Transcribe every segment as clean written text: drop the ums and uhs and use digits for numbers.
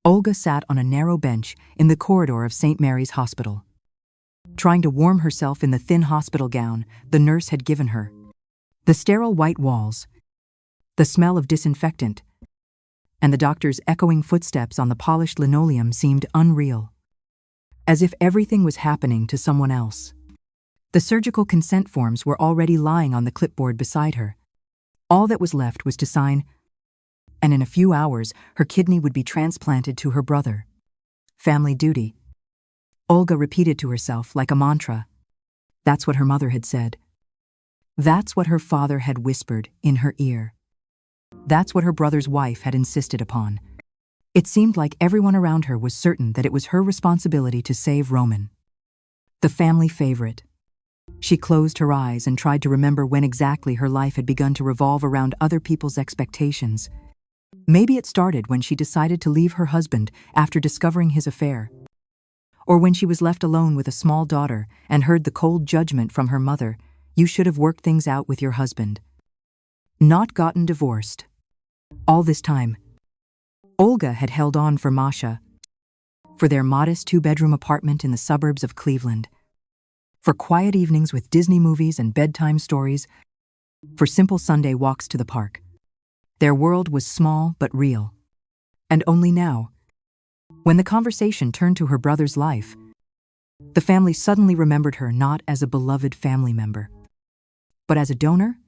Olga sat on a narrow bench in the corridor of St. Mary's Hospital, trying to warm herself in the thin hospital gown the nurse had given her. The sterile white walls, the smell of disinfectant, and the doctor's echoing footsteps on the polished linoleum seemed unreal, as if everything was happening to someone else. The surgical consent forms were already lying on the clipboard beside her. All that was left was to sign, and in a few hours her kidney would be transplanted to her brother. Family duty. Olga repeated to herself like a mantra. That's what her mother had said. That's what her father had whispered in her ear. That's what her brother's wife had insisted upon. It seemed like everyone around her was certain that it was her responsibility to save Roman, the family favorite. She closed her eyes and tried to remember when exactly her life had begun to revolve around other people's expectations. Maybe it started when she decided to leave her husband after discovering his affair, or when she was left alone with a small daughter and heard the cold judgment from her mother, "You should have worked things out with your husband, not gotten divorced." All this time, Olga had held on for Masha, for their modest two-bedroom apartment in the suburbs of Cleveland, for quiet evenings with Disney movies and bedtime stories, for simple Sunday walks to the park. Their world was small but real. And only now, when the conversation turned to her brother's life, the family suddenly remembered her not as a beloved family member, but as a donor.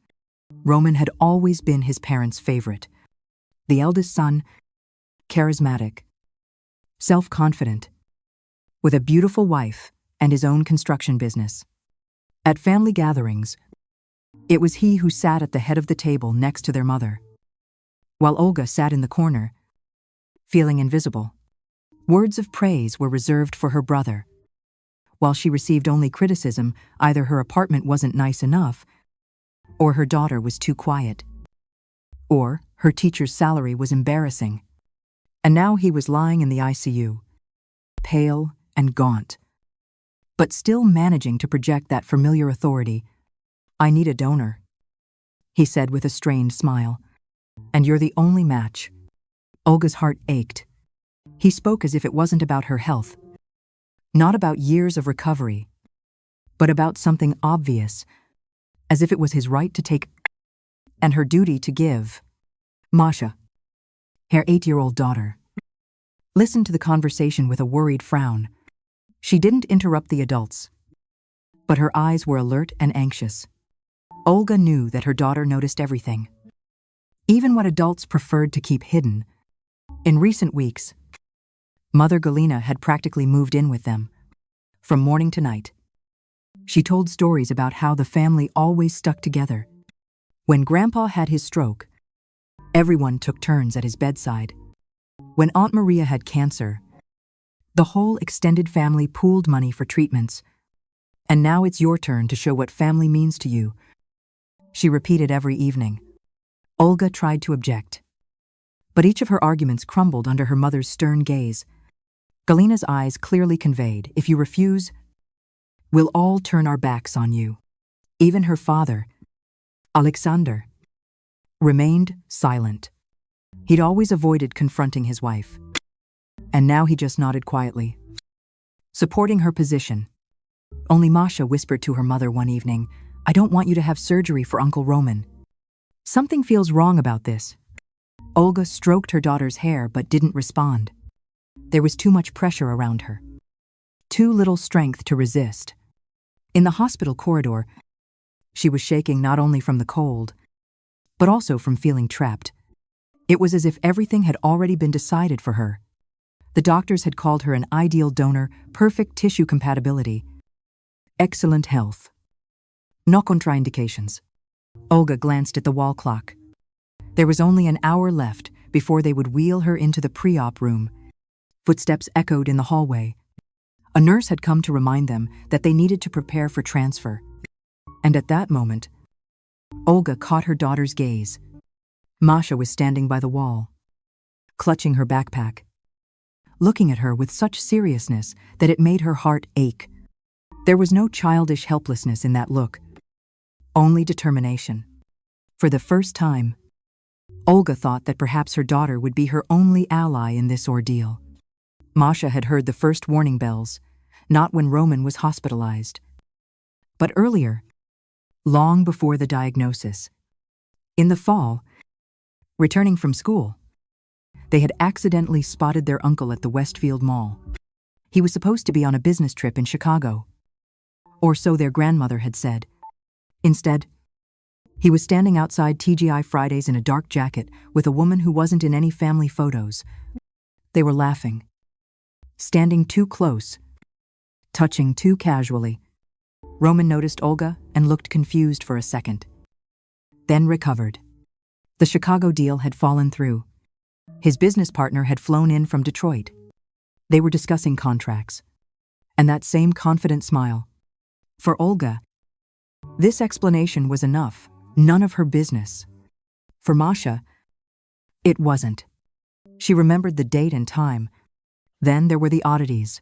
Roman had always been his parents' favorite. The eldest son, charismatic, self-confident, with a beautiful wife and his own construction business. At family gatherings, it was he who sat at the head of the table next to their mother, while Olga sat in the corner, feeling invisible. Words of praise were reserved for her brother. While she received only criticism, either her apartment wasn't nice enough, or her daughter was too quiet, or her teacher's salary was embarrassing. And now he was lying in the ICU, pale and gaunt, but still managing to project that familiar authority. "I need a donor," he said with a strained smile. "And you're the only match." Olga's heart ached. He spoke as if it wasn't about her health, not about years of recovery, but about something obvious, as if it was his right to take and her duty to give. Masha, her 8-year-old daughter, listened to the conversation with a worried frown. She didn't interrupt the adults, but her eyes were alert and anxious. Olga knew that her daughter noticed everything, even what adults preferred to keep hidden. In recent weeks, Mother Galina had practically moved in with them, from morning to night. She told stories about how the family always stuck together. When Grandpa had his stroke, everyone took turns at his bedside. When Aunt Maria had cancer, the whole extended family pooled money for treatments. "And now it's your turn to show what family means to you," she repeated every evening. Olga tried to object, but each of her arguments crumbled under her mother's stern gaze. Galina's eyes clearly conveyed, "If you refuse, we'll all turn our backs on you." Even her father, Alexander, remained silent. He'd always avoided confronting his wife, and now he just nodded quietly, supporting her position. Only Masha whispered to her mother one evening, "I don't want you to have surgery for Uncle Roman. Something feels wrong about this." Olga stroked her daughter's hair but didn't respond. There was too much pressure around her, too little strength to resist. In the hospital corridor, she was shaking not only from the cold, but also from feeling trapped. It was as if everything had already been decided for her. The doctors had called her an ideal donor, perfect tissue compatibility, excellent health, no contraindications. Olga glanced at the wall clock. There was only an hour left before they would wheel her into the pre-op room. Footsteps echoed in the hallway. A nurse had come to remind them that they needed to prepare for transfer. And at that moment, Olga caught her daughter's gaze. Masha was standing by the wall, clutching her backpack, looking at her with such seriousness that it made her heart ache. There was no childish helplessness in that look, only determination. For the first time, Olga thought that perhaps her daughter would be her only ally in this ordeal. Masha had heard the first warning bells, not when Roman was hospitalized, but earlier, long before the diagnosis. In the fall, returning from school, they had accidentally spotted their uncle at the Westfield Mall. He was supposed to be on a business trip in Chicago, or so their grandmother had said. Instead, he was standing outside TGI Fridays in a dark jacket with a woman who wasn't in any family photos. They were laughing, standing too close, touching too casually. Roman noticed Olga and looked confused for a second, then recovered. The Chicago deal had fallen through. His business partner had flown in from Detroit. They were discussing contracts, and that same confident smile. For Olga, this explanation was enough, none of her business. For Masha, it wasn't. She remembered the date and time. Then there were the oddities.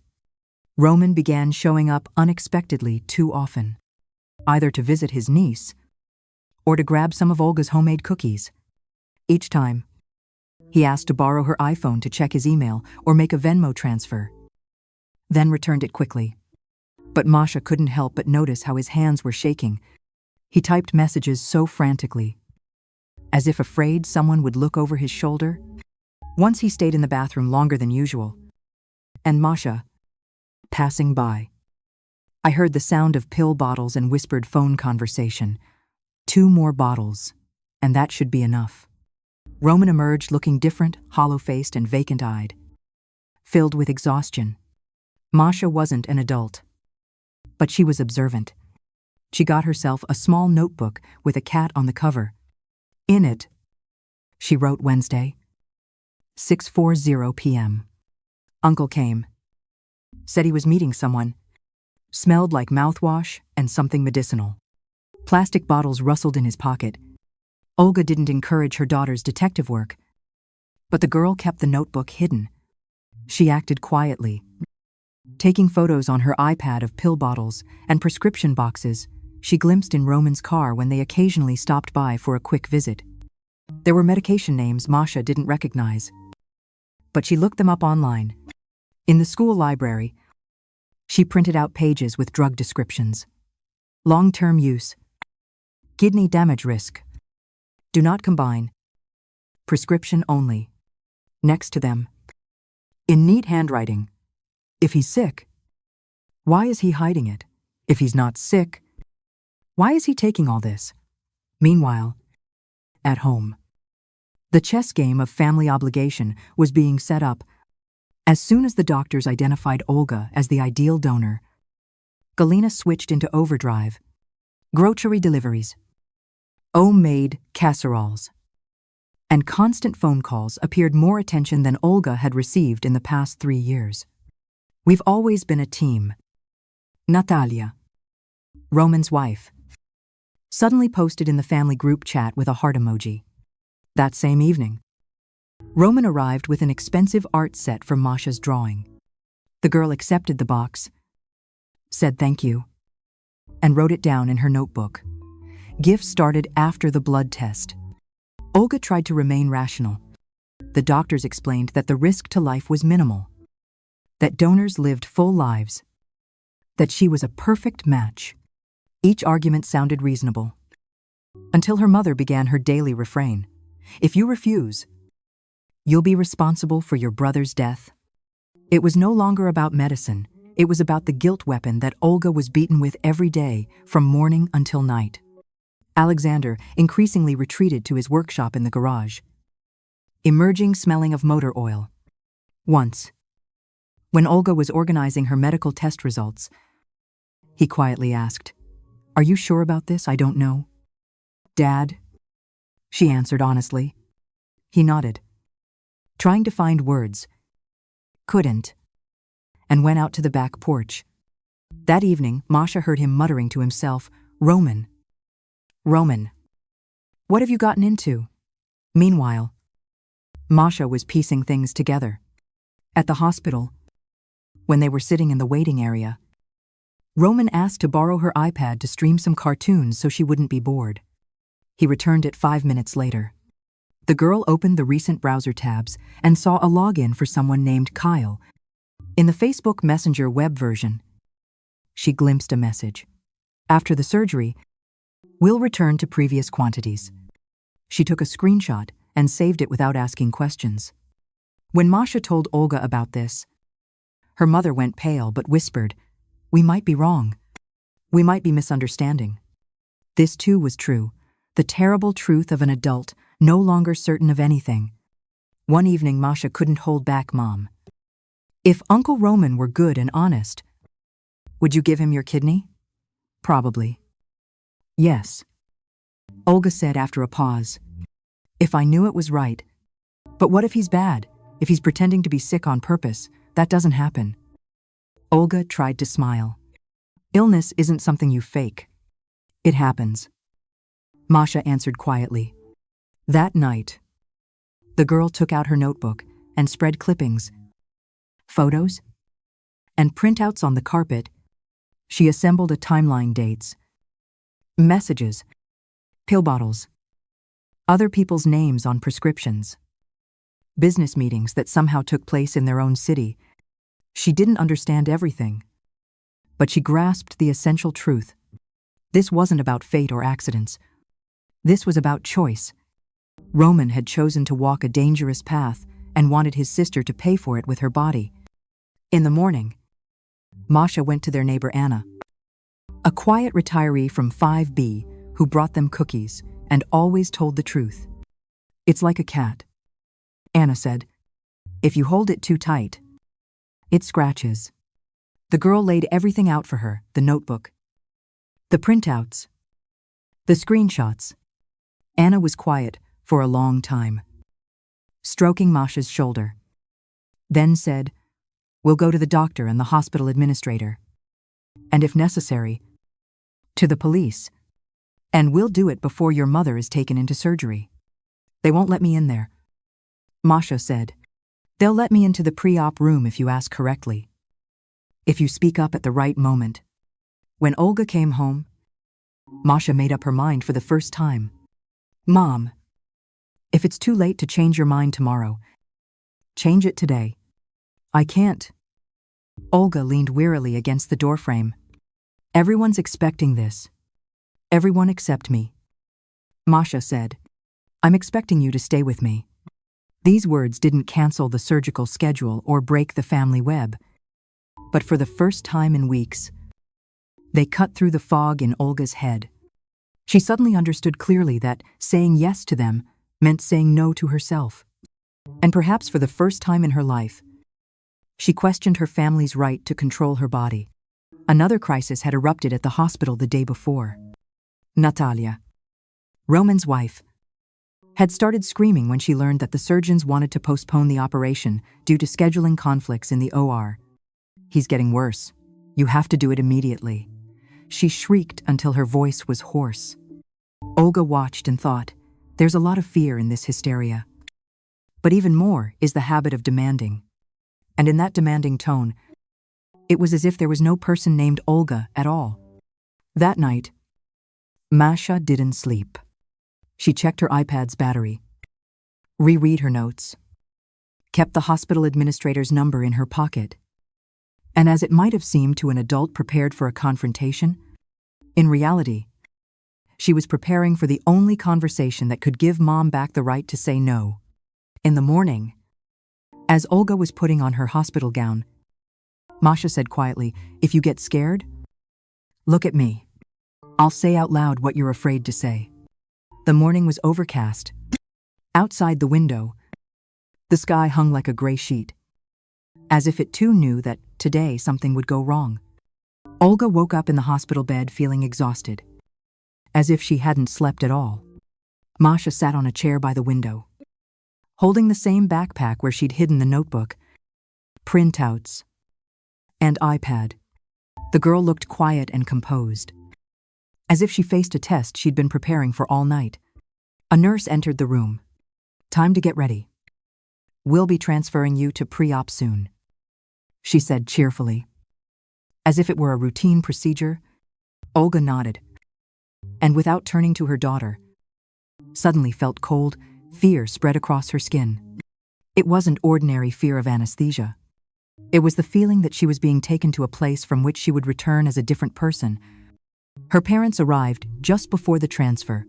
Roman began showing up unexpectedly too often, either to visit his niece or to grab some of Olga's homemade cookies. Each time, he asked to borrow her iPhone to check his email or make a Venmo transfer, then returned it quickly. But Masha couldn't help but notice how his hands were shaking. He typed messages so frantically, as if afraid someone would look over his shoulder. Once he stayed in the bathroom longer than usual, and Masha, passing by. I heard the sound of pill bottles and whispered phone conversation. 2 more bottles, and that should be enough. Roman emerged looking different, hollow-faced and vacant-eyed, filled with exhaustion. Masha wasn't an adult, but she was observant. She got herself a small notebook with a cat on the cover. In it, she wrote Wednesday, 6:40 p.m. Uncle came. Said he was meeting someone. Smelled like mouthwash and something medicinal. Plastic bottles rustled in his pocket. Olga didn't encourage her daughter's detective work, but the girl kept the notebook hidden. She acted quietly, taking photos on her iPad of pill bottles and prescription boxes she glimpsed in Roman's car when they occasionally stopped by for a quick visit. There were medication names Masha didn't recognize, but she looked them up online. In the school library, she printed out pages with drug descriptions. Long-term use. Kidney damage risk. Do not combine. Prescription only. Next to them, in neat handwriting, if he's sick, why is he hiding it? If he's not sick, why is he taking all this? Meanwhile, at home, the chess game of family obligation was being set up. As soon as the doctors identified Olga as the ideal donor, Galina switched into overdrive. Grocery deliveries, homemade casseroles, and constant phone calls appeared more attention than Olga had received in the past 3 years. We've always been a team. Natalia, Roman's wife, suddenly posted in the family group chat with a heart emoji. That same evening, Roman arrived with an expensive art set from Masha's drawing. The girl accepted the box, said thank you, and wrote it down in her notebook. Gifts started after the blood test. Olga tried to remain rational. The doctors explained that the risk to life was minimal, that donors lived full lives, that she was a perfect match. Each argument sounded reasonable, until her mother began her daily refrain. If you refuse, you'll be responsible for your brother's death. It was no longer about medicine. It was about the guilt weapon that Olga was beaten with every day, from morning until night. Alexander increasingly retreated to his workshop in the garage, emerging smelling of motor oil. Once, when Olga was organizing her medical test results, he quietly asked, "Are you sure about this? I don't know." "Dad," she answered honestly. He nodded, trying to find words. Couldn't, and went out to the back porch. That evening, Masha heard him muttering to himself, Roman, what have you gotten into?" Meanwhile, Masha was piecing things together. At the hospital, when they were sitting in the waiting area, Roman asked to borrow her iPad to stream some cartoons so she wouldn't be bored. He returned it 5 minutes later. The girl opened the recent browser tabs and saw a login for someone named Kyle. In the Facebook Messenger web version, she glimpsed a message. After the surgery, we'll return to previous quantities. She took a screenshot and saved it without asking questions. When Masha told Olga about this, her mother went pale but whispered, "We might be wrong. We might be misunderstanding." This too was true, the terrible truth of an adult no longer certain of anything. One evening Masha couldn't hold back. "Mom, if Uncle Roman were good and honest, would you give him your kidney?" "Probably." "Yes," Olga said after a pause. "If I knew it was right. But what if he's bad? If he's pretending to be sick on purpose? That doesn't happen." Olga tried to smile. "Illness isn't something you fake. It happens." Masha answered quietly. That night, the girl took out her notebook and spread clippings, photos, and printouts on the carpet. She assembled a timeline: dates, messages, pill bottles, other people's names on prescriptions, business meetings that somehow took place in their own city. She didn't understand everything, but she grasped the essential truth. This wasn't about fate or accidents. This was about choice. Roman had chosen to walk a dangerous path and wanted his sister to pay for it with her body. In the morning, Masha went to their neighbor Anna, a quiet retiree from 5B who brought them cookies and always told the truth. "It's like a cat," Anna said. "If you hold it too tight, it scratches." The girl laid everything out for her: the notebook, the printouts, the screenshots. Anna was quiet for a long time, stroking Masha's shoulder, then said, "We'll go to the doctor and the hospital administrator, and if necessary, to the police. And we'll do it before your mother is taken into surgery." "They won't let me in there," Masha said. "They'll let me into the pre-op room if you ask correctly. If you speak up at the right moment." When Olga came home, Masha made up her mind for the first time. "Mom, if it's too late to change your mind tomorrow, change it today." "I can't." Olga leaned wearily against the doorframe. "Everyone's expecting this. Everyone except me." Masha said, "I'm expecting you to stay with me." These words didn't cancel the surgical schedule or break the family web. But for the first time in weeks, they cut through the fog in Olga's head. She suddenly understood clearly that saying yes to them meant saying no to herself. And perhaps for the first time in her life, she questioned her family's right to control her body. Another crisis had erupted at the hospital the day before. Natalia, Roman's wife, had started screaming when she learned that the surgeons wanted to postpone the operation due to scheduling conflicts in the OR. "He's getting worse. You have to do it immediately." She shrieked until her voice was hoarse. Olga watched and thought, there's a lot of fear in this hysteria. But even more is the habit of demanding. And in that demanding tone, it was as if there was no person named Olga at all. That night, Masha didn't sleep. She checked her iPad's battery, reread her notes, kept the hospital administrator's number in her pocket. And as it might have seemed to an adult prepared for a confrontation, in reality, she was preparing for the only conversation that could give Mom back the right to say no. In the morning, as Olga was putting on her hospital gown, Masha said quietly, "If you get scared, look at me. I'll say out loud what you're afraid to say." The morning was overcast. Outside the window, the sky hung like a gray sheet, as if it too knew that today something would go wrong. Olga woke up in the hospital bed feeling exhausted, as if she hadn't slept at all. Masha sat on a chair by the window, holding the same backpack where she'd hidden the notebook, printouts, and iPad. The girl looked quiet and composed, as if she faced a test she'd been preparing for all night. A nurse entered the room. "Time to get ready. We'll be transferring you to pre-op soon," she said cheerfully. As if it were a routine procedure, Olga nodded, and without turning to her daughter, suddenly felt cold fear spread across her skin. It wasn't ordinary fear of anesthesia. It was the feeling that she was being taken to a place from which she would return as a different person. Her parents arrived just before the transfer.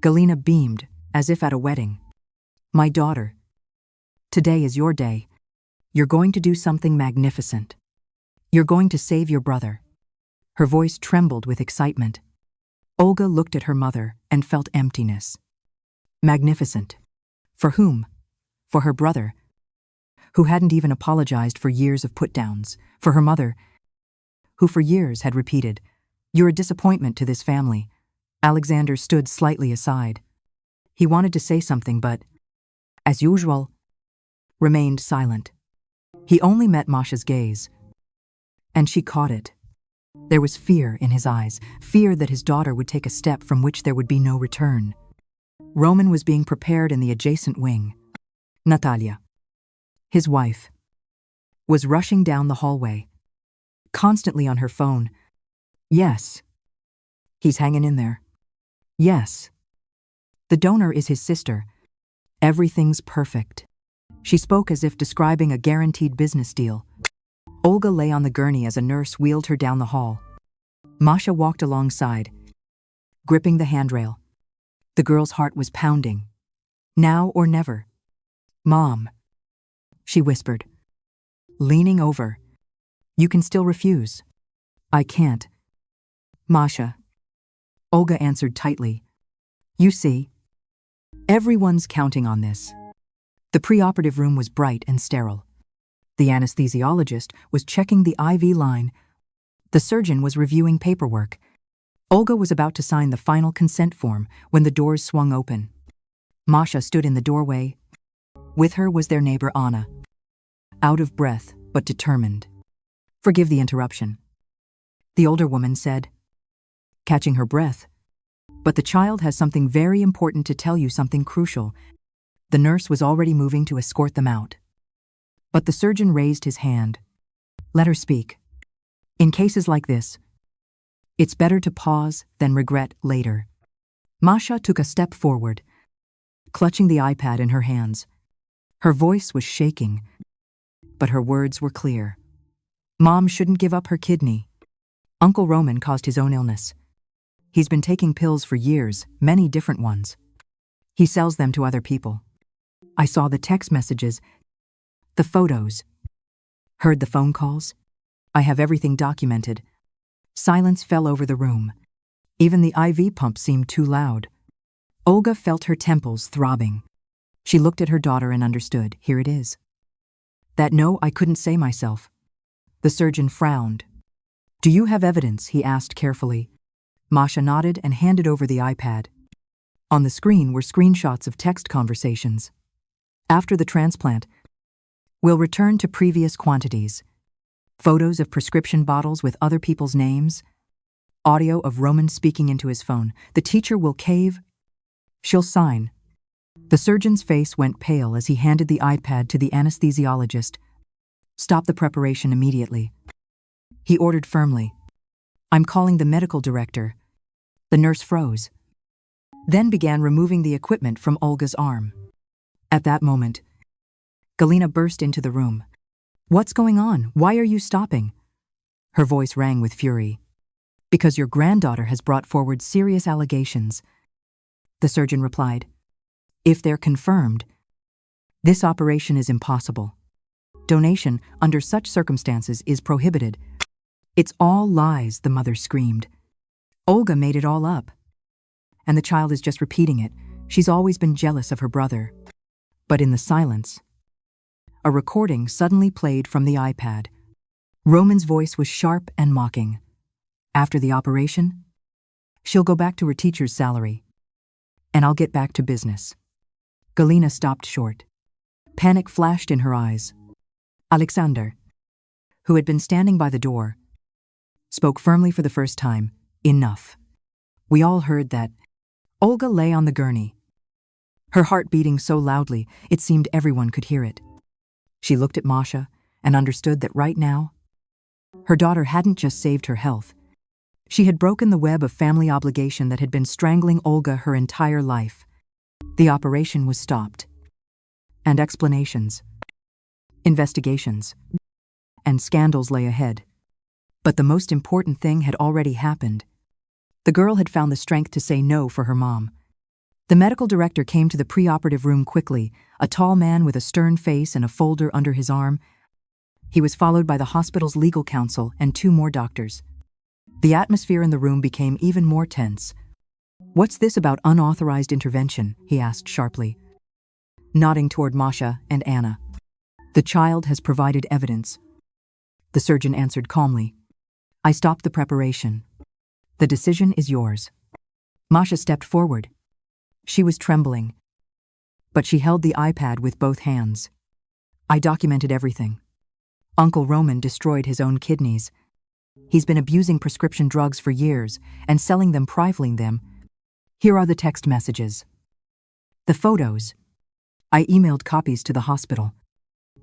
Galina beamed, as if at a wedding. "My daughter, today is your day. You're going to do something magnificent. You're going to save your brother." Her voice trembled with excitement. Olga looked at her mother and felt emptiness. Magnificent. For whom? For her brother, who hadn't even apologized for years of put-downs. For her mother, who for years had repeated, "You're a disappointment to this family." Alexander stood slightly aside. He wanted to say something, but, as usual, remained silent. He only met Masha's gaze, and she caught it. There was fear in his eyes, fear that his daughter would take a step from which there would be no return. Roman was being prepared in the adjacent wing. Natalia, his wife, was rushing down the hallway, constantly on her phone. "Yes. He's hanging in there. Yes. The donor is his sister. Everything's perfect." She spoke as if describing a guaranteed business deal. Olga lay on the gurney as a nurse wheeled her down the hall. Masha walked alongside, gripping the handrail. The girl's heart was pounding. Now or never. "Mom," she whispered, leaning over. "You can still refuse." "I can't." "Masha," Olga answered tightly. "You see, everyone's counting on this." The preoperative room was bright and sterile. The anesthesiologist was checking the IV line. The surgeon was reviewing paperwork. Olga was about to sign the final consent form when the doors swung open. Masha stood in the doorway. With her was their neighbor Anna, out of breath but determined. "Forgive the interruption," the older woman said, catching her breath. "But the child has something very important to tell you, something crucial." The nurse was already moving to escort them out. But the surgeon raised his hand. "Let her speak. In cases like this, it's better to pause than regret later." Masha took a step forward, clutching the iPad in her hands. Her voice was shaking, but her words were clear. "Mom shouldn't give up her kidney. Uncle Roman caused his own illness. He's been taking pills for years, many different ones. He sells them to other people. I saw the text messages, the photos, heard the phone calls. I have everything documented." Silence fell over the room. Even the IV pump seemed too loud. Olga felt her temples throbbing. She looked at her daughter and understood. Here it is. "That no, I couldn't say myself." The surgeon frowned. "Do you have evidence?" he asked carefully. Masha nodded and handed over the iPad. On the screen were screenshots of text conversations. "After the transplant, we'll return to previous quantities." Photos of prescription bottles with other people's names. Audio of Roman speaking into his phone. "The teacher will cave. She'll sign." The surgeon's face went pale as he handed the iPad to the anesthesiologist. "Stop the preparation immediately," he ordered firmly. "I'm calling the medical director." The nurse froze, then began removing the equipment from Olga's arm. At that moment, Galina burst into the room. "What's going on? Why are you stopping?" Her voice rang with fury. "Because your granddaughter has brought forward serious allegations," the surgeon replied. "If they're confirmed, this operation is impossible. Donation, under such circumstances, is prohibited." "It's all lies," the mother screamed. "Olga made it all up. And the child is just repeating it. She's always been jealous of her brother." But in the silence, a recording suddenly played from the iPad. Roman's voice was sharp and mocking. "After the operation, she'll go back to her teacher's salary, and I'll get back to business." Galina stopped short. Panic flashed in her eyes. Alexander, who had been standing by the door, spoke firmly for the first time. "Enough. We all heard that." Olga lay on the gurney, her heart beating so loudly it seemed everyone could hear it. She looked at Masha and understood that right now, her daughter hadn't just saved her health. She had broken the web of family obligation that had been strangling Olga her entire life. The operation was stopped. And explanations, investigations, and scandals lay ahead. But the most important thing had already happened. The girl had found the strength to say no for her mom. The medical director came to the preoperative room quickly, a tall man with a stern face and a folder under his arm. He was followed by the hospital's legal counsel and 2 more doctors. The atmosphere in the room became even more tense. "What's this about unauthorized intervention?" he asked sharply, nodding toward Masha and Anna. "The child has provided evidence," the surgeon answered calmly. "I stopped the preparation. The decision is yours." Masha stepped forward. She was trembling, but she held the iPad with both hands. "I documented everything. Uncle Roman destroyed his own kidneys. He's been abusing prescription drugs for years and selling them, trifling them. Here are the text messages. The photos. I emailed copies to the hospital."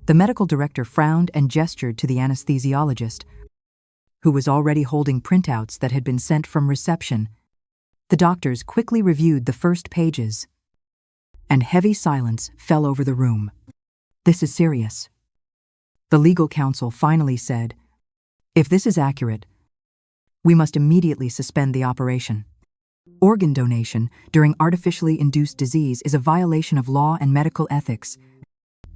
The medical director frowned and gestured to the anesthesiologist, who was already holding printouts that had been sent from reception. The doctors quickly reviewed the first pages, and heavy silence fell over the room. "This is serious." The legal counsel finally said, "If this is accurate, we must immediately suspend the operation. Organ donation during artificially induced disease is a violation of law and medical ethics."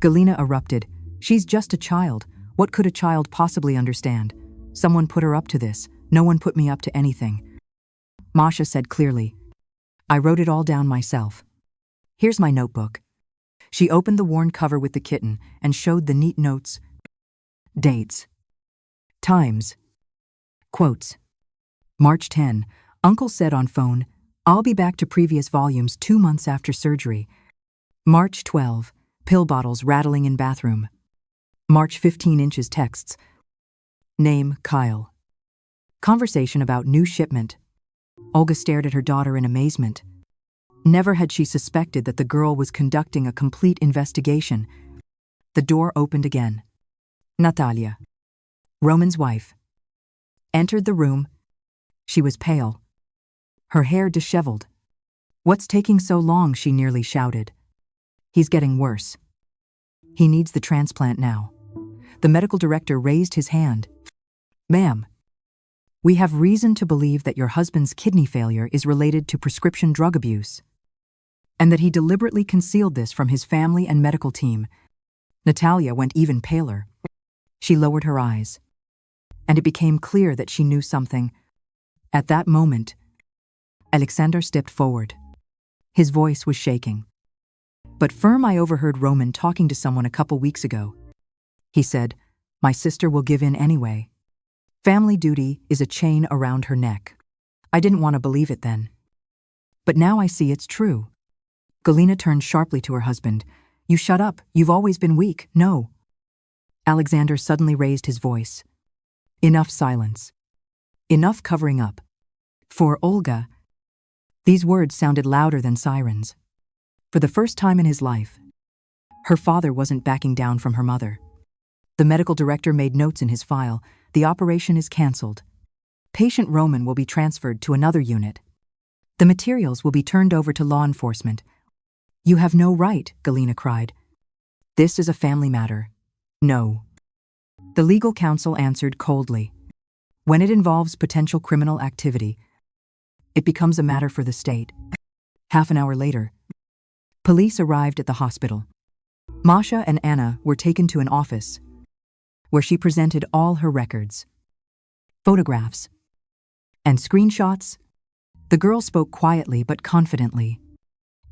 Galina erupted. "She's just a child. What could a child possibly understand? Someone put her up to this. No one put me up to anything." Masha said clearly, "I wrote it all down myself. Here's my notebook." She opened the worn cover with the kitten and showed the neat notes. Dates. Times. Quotes. March 10, Uncle said on phone, "I'll be back to previous volumes 2 months after surgery." March 12, pill bottles rattling in bathroom. March 15 inches texts. Name, Kyle. Conversation about new shipment. Olga stared at her daughter in amazement. Never had she suspected that the girl was conducting a complete investigation. The door opened again. Natalia, Roman's wife, entered the room. She was pale, her hair disheveled. "What's taking so long?" she nearly shouted. "He's getting worse. He needs the transplant now." The medical director raised his hand. "Ma'am, we have reason to believe that your husband's kidney failure is related to prescription drug abuse, and that he deliberately concealed this from his family and medical team." Natalia went even paler. She lowered her eyes, and it became clear that she knew something. At that moment, Alexander stepped forward. His voice was shaking, but firm. "I overheard Roman talking to someone a couple weeks ago. He said, 'My sister will give in anyway. Family duty is a chain around her neck.' I didn't want to believe it then, but now I see it's true." Galina turned sharply to her husband. "You shut up. You've always been weak." "No." Alexander suddenly raised his voice. "Enough silence. Enough covering up." For Olga, these words sounded louder than sirens. For the first time in his life, her father wasn't backing down from her mother. The medical director made notes in his file. "The operation is cancelled. Patient Roman will be transferred to another unit. The materials will be turned over to law enforcement." "You have no right," Galina cried. "This is a family matter." "No." The legal counsel answered coldly. "When it involves potential criminal activity, it becomes a matter for the state." Half an hour later, police arrived at the hospital. Masha and Anna were taken to an office, where she presented all her records, photographs, and screenshots. The girl spoke quietly but confidently.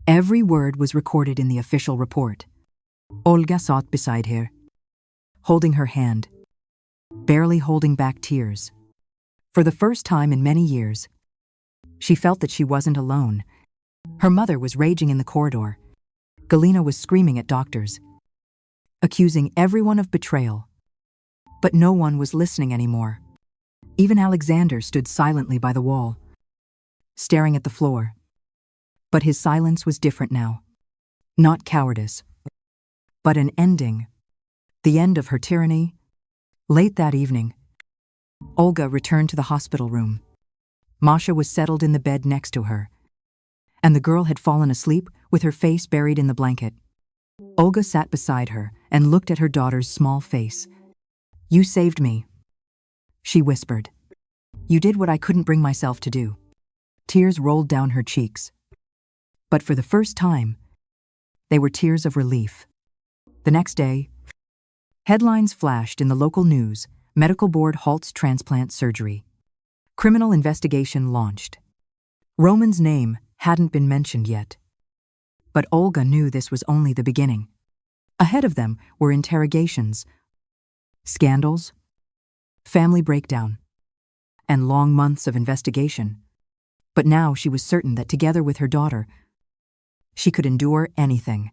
Every word was recorded in the official report. Olga sat beside her, holding her hand, barely holding back tears. For the first time in many years, she felt that she wasn't alone. Her mother was raging in the corridor. Galina was screaming at doctors, accusing everyone of betrayal. But no one was listening anymore. Even Alexander stood silently by the wall, staring at the floor. But his silence was different now. Not cowardice, but an ending. The end of her tyranny. Late that evening, Olga returned to the hospital room. Masha was settled in the bed next to her, and the girl had fallen asleep with her face buried in the blanket. Olga sat beside her and looked at her daughter's small face. You saved me, she whispered. You did what I couldn't bring myself to do. Tears rolled down her cheeks. But for the first time, they were tears of relief. The next day, headlines flashed in the local news: Medical Board halts transplant surgery. Criminal investigation launched. Roman's name hadn't been mentioned yet. But Olga knew this was only the beginning. Ahead of them were interrogations, scandals, family breakdown, and long months of investigation. But now she was certain that together with her daughter, she could endure anything.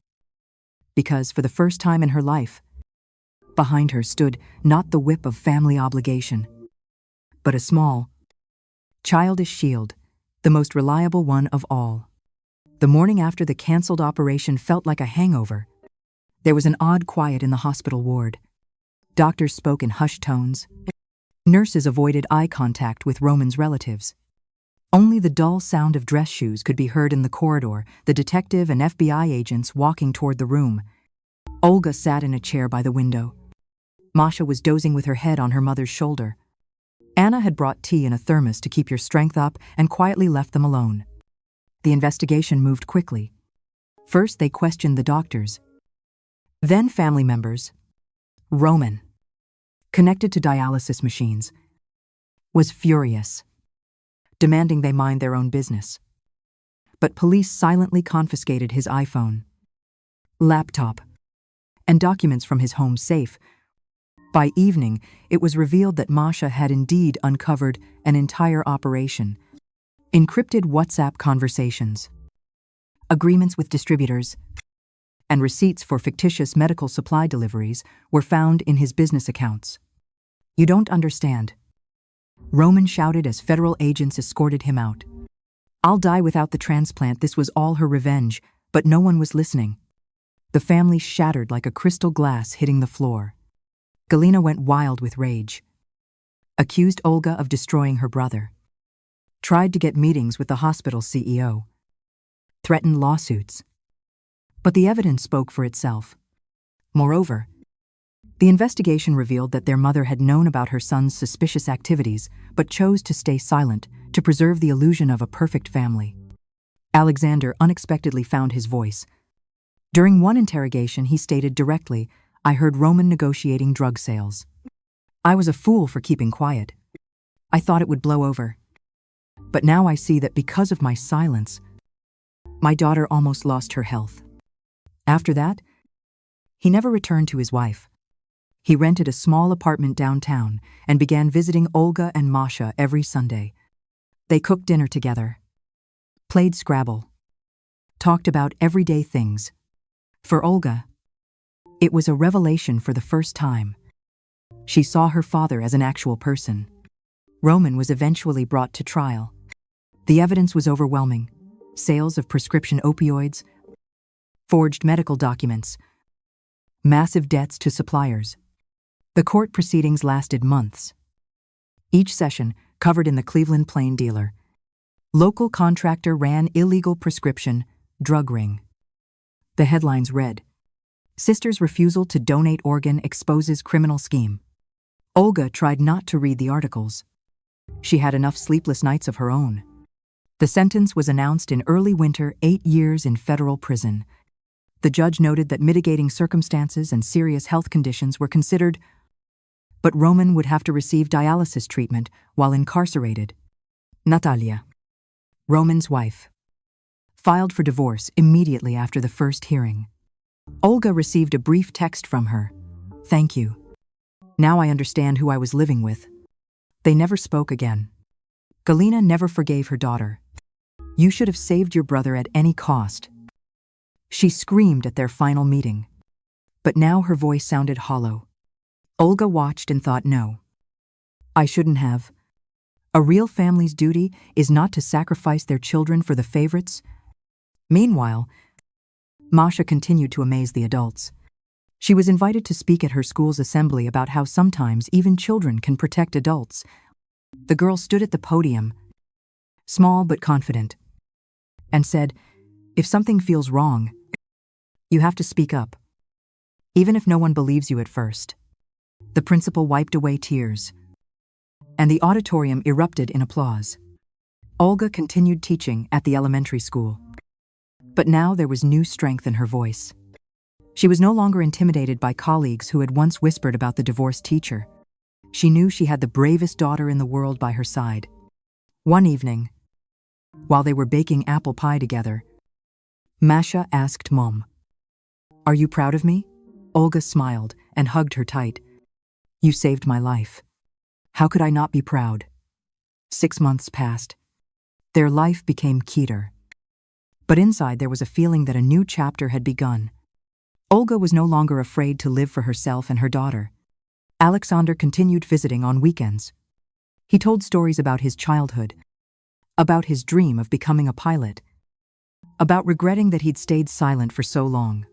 Because for the first time in her life, behind her stood not the whip of family obligation, but a small, childish shield, the most reliable one of all. The morning after the cancelled operation felt like a hangover. There was an odd quiet in the hospital ward. Doctors spoke in hushed tones. Nurses avoided eye contact with Roman's relatives. Only the dull sound of dress shoes could be heard in the corridor, the detective and FBI agents walking toward the room. Olga sat in a chair by the window. Masha was dozing with her head on her mother's shoulder. Anna had brought tea in a thermos to keep your strength up and quietly left them alone. The investigation moved quickly. First, they questioned the doctors. Then family members. Roman, connected to dialysis machines, was furious, demanding they mind their own business. But police silently confiscated his iPhone, laptop, and documents from his home safe. By evening, it was revealed that Masha had indeed uncovered an entire operation. Encrypted WhatsApp conversations, agreements with distributors, and receipts for fictitious medical supply deliveries were found in his business accounts. You don't understand, Roman shouted as federal agents escorted him out. I'll die without the transplant. This was all her revenge, but no one was listening. The family shattered like a crystal glass hitting the floor. Galina went wild with rage. Accused Olga of destroying her brother. Tried to get meetings with the hospital CEO. Threatened lawsuits. But the evidence spoke for itself. Moreover, the investigation revealed that their mother had known about her son's suspicious activities, but chose to stay silent to preserve the illusion of a perfect family. Alexander unexpectedly found his voice. During one interrogation, he stated directly, I heard Roman negotiating drug sales. I was a fool for keeping quiet. I thought it would blow over. But now I see that because of my silence, my daughter almost lost her health. After that, he never returned to his wife. He rented a small apartment downtown and began visiting Olga and Masha every Sunday. They cooked dinner together, played Scrabble, talked about everyday things. For Olga, it was a revelation for the first time. She saw her father as an actual person. Roman was eventually brought to trial. The evidence was overwhelming. Sales of prescription opioids, forged medical documents, massive debts to suppliers. The court proceedings lasted months. Each session covered in the Cleveland Plain Dealer. Local contractor ran illegal prescription drug ring. The headlines read, Sister's refusal to donate organ exposes criminal scheme. Olga tried not to read the articles. She had enough sleepless nights of her own. The sentence was announced in early winter, 8 years in federal prison. The judge noted that mitigating circumstances and serious health conditions were considered, but Roman would have to receive dialysis treatment while incarcerated. Natalia, Roman's wife, filed for divorce immediately after the first hearing. Olga received a brief text from her. Thank you. Now I understand who I was living with. They never spoke again. Galina never forgave her daughter. You should have saved your brother at any cost. She screamed at their final meeting. But now her voice sounded hollow. Olga watched and thought, no. I shouldn't have. A real family's duty is not to sacrifice their children for the favorites. Meanwhile, Masha continued to amaze the adults. She was invited to speak at her school's assembly about how sometimes even children can protect adults. The girl stood at the podium, small but confident, and said, if something feels wrong, you have to speak up, even if no one believes you at first. The principal wiped away tears, and the auditorium erupted in applause. Olga continued teaching at the elementary school. But now there was new strength in her voice. She was no longer intimidated by colleagues who had once whispered about the divorced teacher. She knew she had the bravest daughter in the world by her side. One evening, while they were baking apple pie together, Masha asked Mom, "Are you proud of me?" Olga smiled and hugged her tight. "You saved my life. How could I not be proud?" 6 months passed. Their life became Keter. But inside there was a feeling that a new chapter had begun. Olga was no longer afraid to live for herself and her daughter. Alexander continued visiting on weekends. He told stories about his childhood, about his dream of becoming a pilot, about regretting that he'd stayed silent for so long.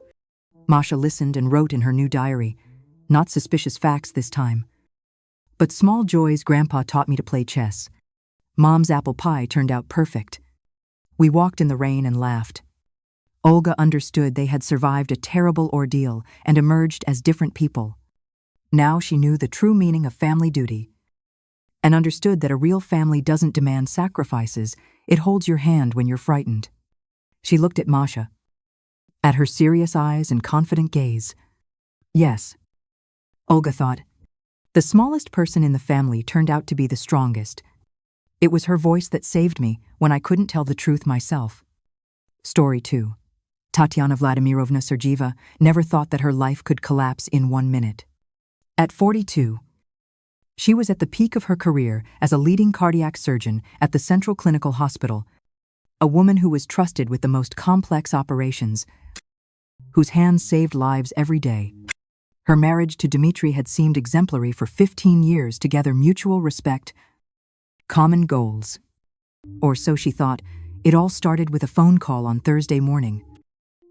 Masha listened and wrote in her new diary, not suspicious facts this time. But small joys. Grandpa taught me to play chess. Mom's apple pie turned out perfect. We walked in the rain and laughed. Olga understood they had survived a terrible ordeal and emerged as different people. Now she knew the true meaning of family duty, and understood that a real family doesn't demand sacrifices, it holds your hand when you're frightened. She looked at Masha, at her serious eyes and confident gaze. Yes, Olga thought. The smallest person in the family turned out to be the strongest. It was her voice that saved me when I couldn't tell the truth myself. Story 2. Tatiana Vladimirovna Sergeeva never thought that her life could collapse in 1 minute. At 42, she was at the peak of her career as a leading cardiac surgeon at the Central Clinical Hospital, a woman who was trusted with the most complex operations, whose hands saved lives every day. Her marriage to Dmitry had seemed exemplary for 15 years, together mutual respect, common goals. Or so she thought. It all started with a phone call on Thursday morning.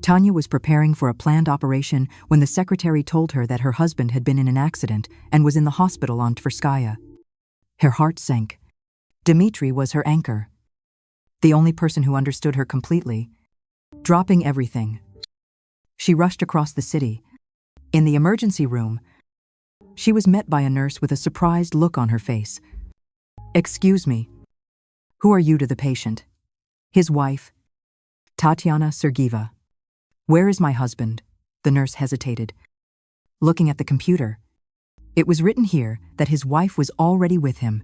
Tanya was preparing for a planned operation when the secretary told her that her husband had been in an accident and was in the hospital on Tverskaya. Her heart sank. Dmitry was her anchor, the only person who understood her completely. Dropping everything, she rushed across the city. In the emergency room, she was met by a nurse with a surprised look on her face. "Excuse me, who are you?" to the patient. "His wife, Tatiana Sergeeva." "Where is my husband?" The nurse hesitated, looking at the computer. It was written here that his wife was already with him.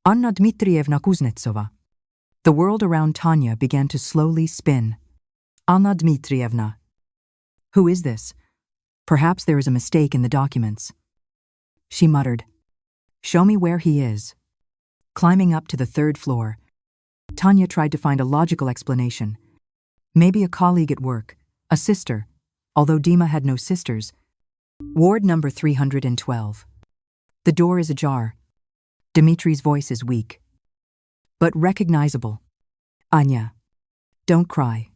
Anna Dmitrievna Kuznetsova. The world around Tanya began to slowly spin. Anna Dmitrievna. Who is this? Perhaps there is a mistake in the documents. She muttered. "Show me where he is." Climbing up to the 3rd floor, Tanya tried to find a logical explanation. Maybe a colleague at work, a sister, although Dima had no sisters. Ward number 312. The door is ajar. Dimitri's voice is weak, but recognizable. "Anya, don't cry.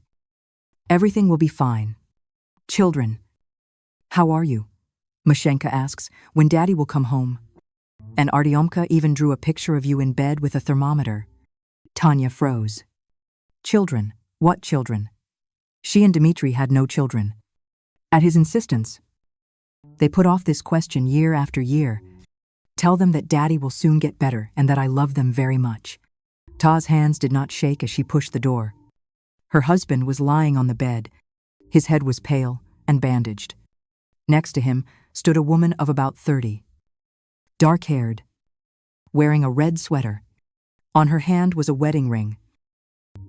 Everything will be fine. Children, how are you?" Mashenka asks, "When Daddy will come home." And Artyomka even drew a picture of you in bed with a thermometer. Tanya froze. Children? What children? She and Dmitry had no children. At his insistence, they put off this question year after year. "Tell them that Daddy will soon get better and that I love them very much." Ta's hands did not shake as she pushed the door. Her husband was lying on the bed. His head was pale and bandaged. Next to him stood a woman of about 30, dark-haired, wearing a red sweater. On her hand was a wedding ring,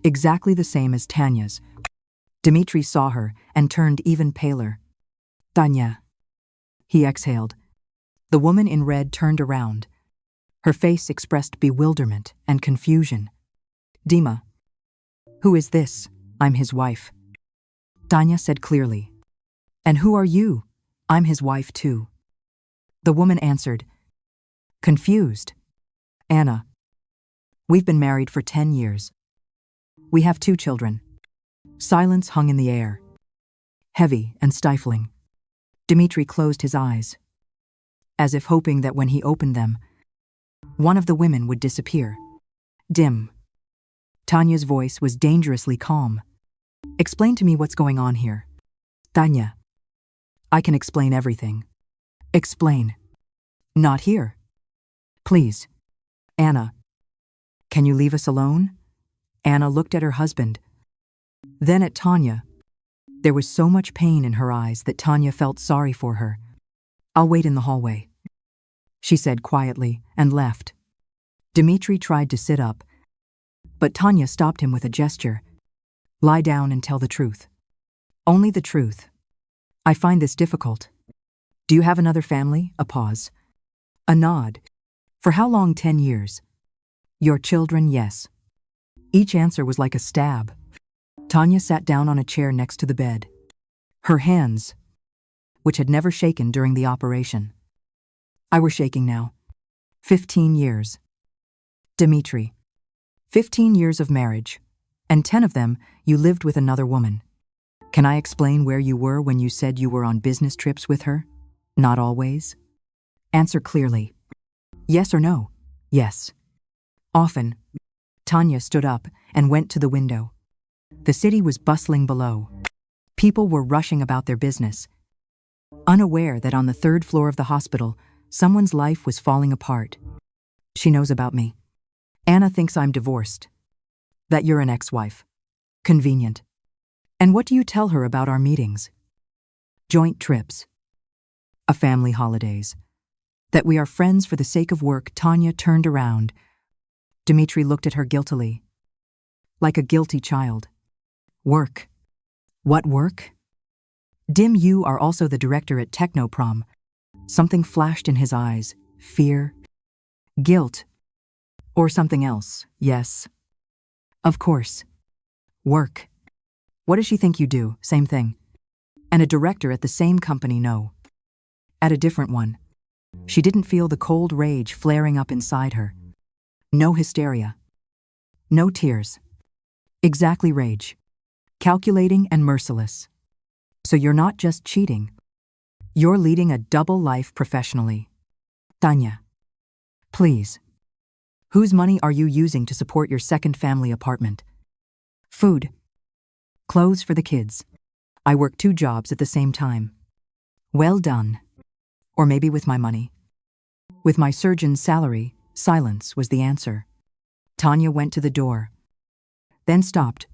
exactly the same as Tanya's. Dmitry saw her and turned even paler. "Tanya," he exhaled. The woman in red turned around. Her face expressed bewilderment and confusion. "Dima, who is this?" "I'm his wife," Tanya said clearly. "And who are you?" "I'm his wife too," the woman answered, confused. "Anna, we've been married for 10 years. We have 2 children." Silence hung in the air, heavy and stifling. Dmitry closed his eyes, as if hoping that when he opened them, one of the women would disappear. Dim. Tanya's voice was dangerously calm. "Explain to me what's going on here." "Tanya, I can explain everything." "Explain." Not here. Please. Anna, can you leave us alone? Anna looked at her husband, then at Tanya. There was so much pain in her eyes that Tanya felt sorry for her. I'll wait in the hallway, she said quietly, and left. Dmitri tried to sit up, but Tanya stopped him with a gesture. Lie down and tell the truth. Only the truth. I find this difficult. Do you have another family? A pause. A nod. For how long? 10 years. Your children? Yes. Each answer was like a stab. Tanya sat down on a chair next to the bed. Her hands, which had never shaken during the operation, were shaking now. 15 years. Dmitri. 15 years of marriage, and 10 of them you lived with another woman. Can I explain where you were when you said you were on business trips with her? Not always. Answer clearly. Yes or no? Yes. Often. Tanya stood up and went to the window. The city was bustling below. People were rushing about their business, unaware that on the 3rd floor of the hospital, someone's life was falling apart. She knows about me. Anna thinks I'm divorced. That you're an ex-wife. Convenient. And what do you tell her about our meetings? Joint trips. A family holidays. That we are friends for the sake of work. Tanya turned around. Dmitri looked at her guiltily, like a guilty child. Work. What work? Dim, you are also the director at Technoprom. Something flashed in his eyes. Fear? Guilt? Or something else? Yes. Of course. Work. What does she think you do? Same thing. And a director at the same company? No. At a different one. She didn't feel the cold rage flaring up inside her. No hysteria. No tears. Exactly rage. Calculating and merciless. So you're not just cheating. You're leading a double life professionally. Tanya. Please. Whose money are you using to support your second family apartment? Food. Clothes for the kids. I work 2 jobs at the same time. Well done. Or maybe with my money. With my surgeon's salary. Silence was the answer. Tanya went to the door, then stopped.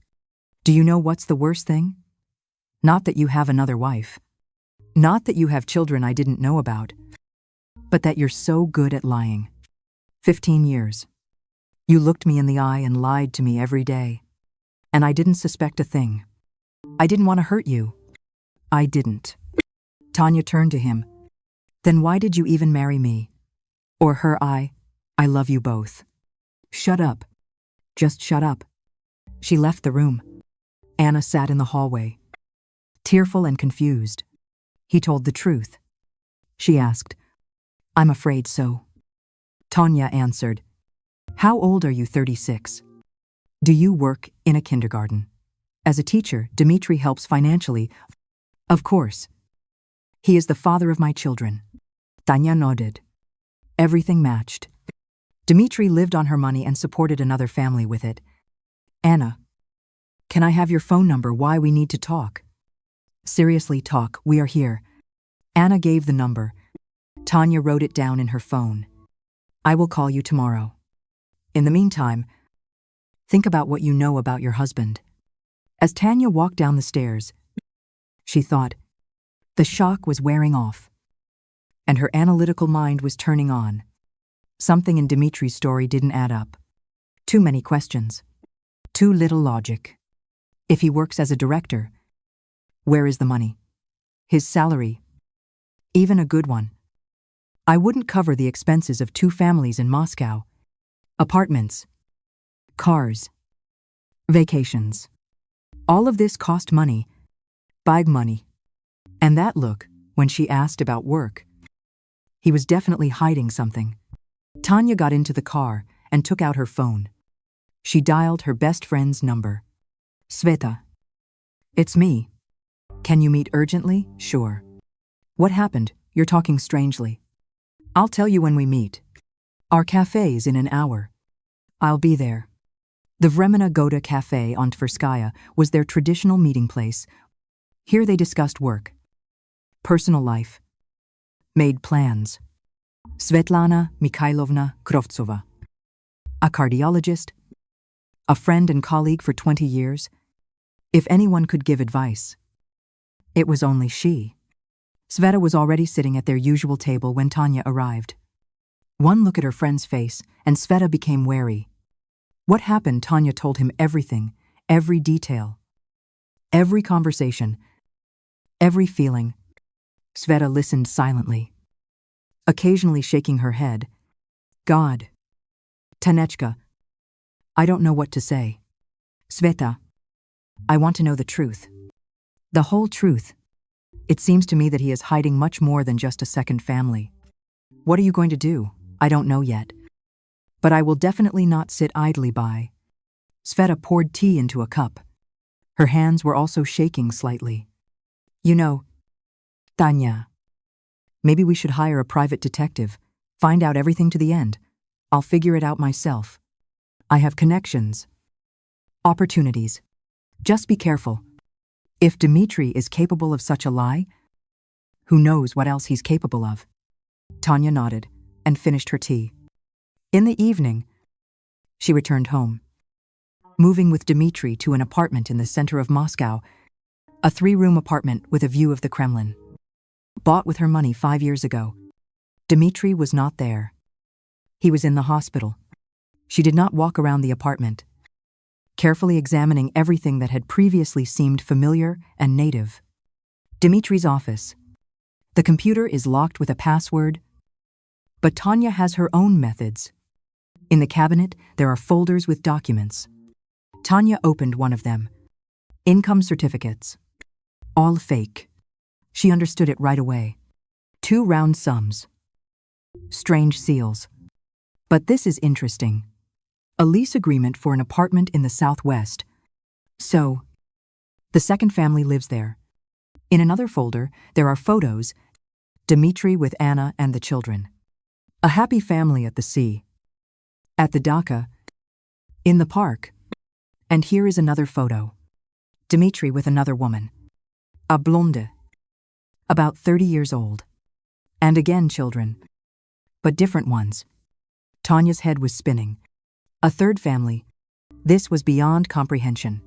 Do you know what's the worst thing? Not that you have another wife. Not that you have children I didn't know about. But that you're so good at lying. 15 years. You looked me in the eye and lied to me every day. And I didn't suspect a thing. I didn't want to hurt you. I didn't. Tanya turned to him. Then why did you even marry me? Or her? I love you both. Shut up. Just shut up. She left the room. Anna sat in the hallway, tearful and confused. He told the truth. She asked, I'm afraid so. Tanya answered, How old are you? 36. Do you work in a kindergarten? As a teacher, Dmitri helps financially. Of course. He is the father of my children. Tanya nodded. Everything matched. Dmitri lived on her money and supported another family with it. Anna, can I have your phone number? Why we need to talk? Seriously, talk. We are here. Anna gave the number. Tanya wrote it down in her phone. I will call you tomorrow. In the meantime, think about what you know about your husband. As Tanya walked down the stairs, she thought the shock was wearing off, and her analytical mind was turning on. Something in Dmitri's story didn't add up. Too many questions. Too little logic. If he works as a director, where is the money? His salary? Even a good one. I wouldn't cover the expenses of 2 families in Moscow. Apartments. Cars. Vacations. All of this cost money. Big money. And that look, when she asked about work. He was definitely hiding something. Tanya got into the car and took out her phone. She dialed her best friend's number. Sveta. It's me. Can you meet urgently? Sure. What happened? You're talking strangely. I'll tell you when we meet. Our cafe is in an hour. I'll be there. The Vremena Goda Cafe on Tverskaya was their traditional meeting place. Here they discussed work, personal life, made plans. Svetlana Mikhailovna Krovtsova. A cardiologist, a friend and colleague for 20 years. If anyone could give advice, it was only she. Sveta was already sitting at their usual table when Tanya arrived. One look at her friend's face, and Sveta became wary. What happened? Tanya told him everything, every detail, every conversation, every feeling. Sveta listened silently, occasionally shaking her head. God. Tanechka. I don't know what to say. Sveta. I want to know the truth. The whole truth. It seems to me that he is hiding much more than just a second family. What are you going to do? I don't know yet. But I will definitely not sit idly by. Sveta poured tea into a cup. Her hands were also shaking slightly. You know, Tanya, maybe we should hire a private detective, find out everything to the end. I'll figure it out myself. I have connections, opportunities. Just be careful. If Dmitri is capable of such a lie, who knows what else he's capable of? Tanya nodded and finished her tea. In the evening, she returned home, moving with Dmitri to an apartment in the center of Moscow, a 3-room apartment with a view of the Kremlin. Bought with her money 5 years ago. Dmitri was not there. He was in the hospital. She did not walk around the apartment, carefully examining everything that had previously seemed familiar and native. Dmitri's office. The computer is locked with a password, but Tanya has her own methods. In the cabinet, there are folders with documents. Tanya opened one of them. Income certificates. All fake. She understood it right away. 2 round sums. Strange seals. But this is interesting. A lease agreement for an apartment in the southwest. So, the second family lives there. In another folder, there are photos. Dmitri with Anna and the children. A happy family at the sea. At the Dacha. In the park. And here is another photo. Dmitri with another woman. A blonde. About 30 years old. And again children. But different ones. Tanya's head was spinning. A third family. This was beyond comprehension.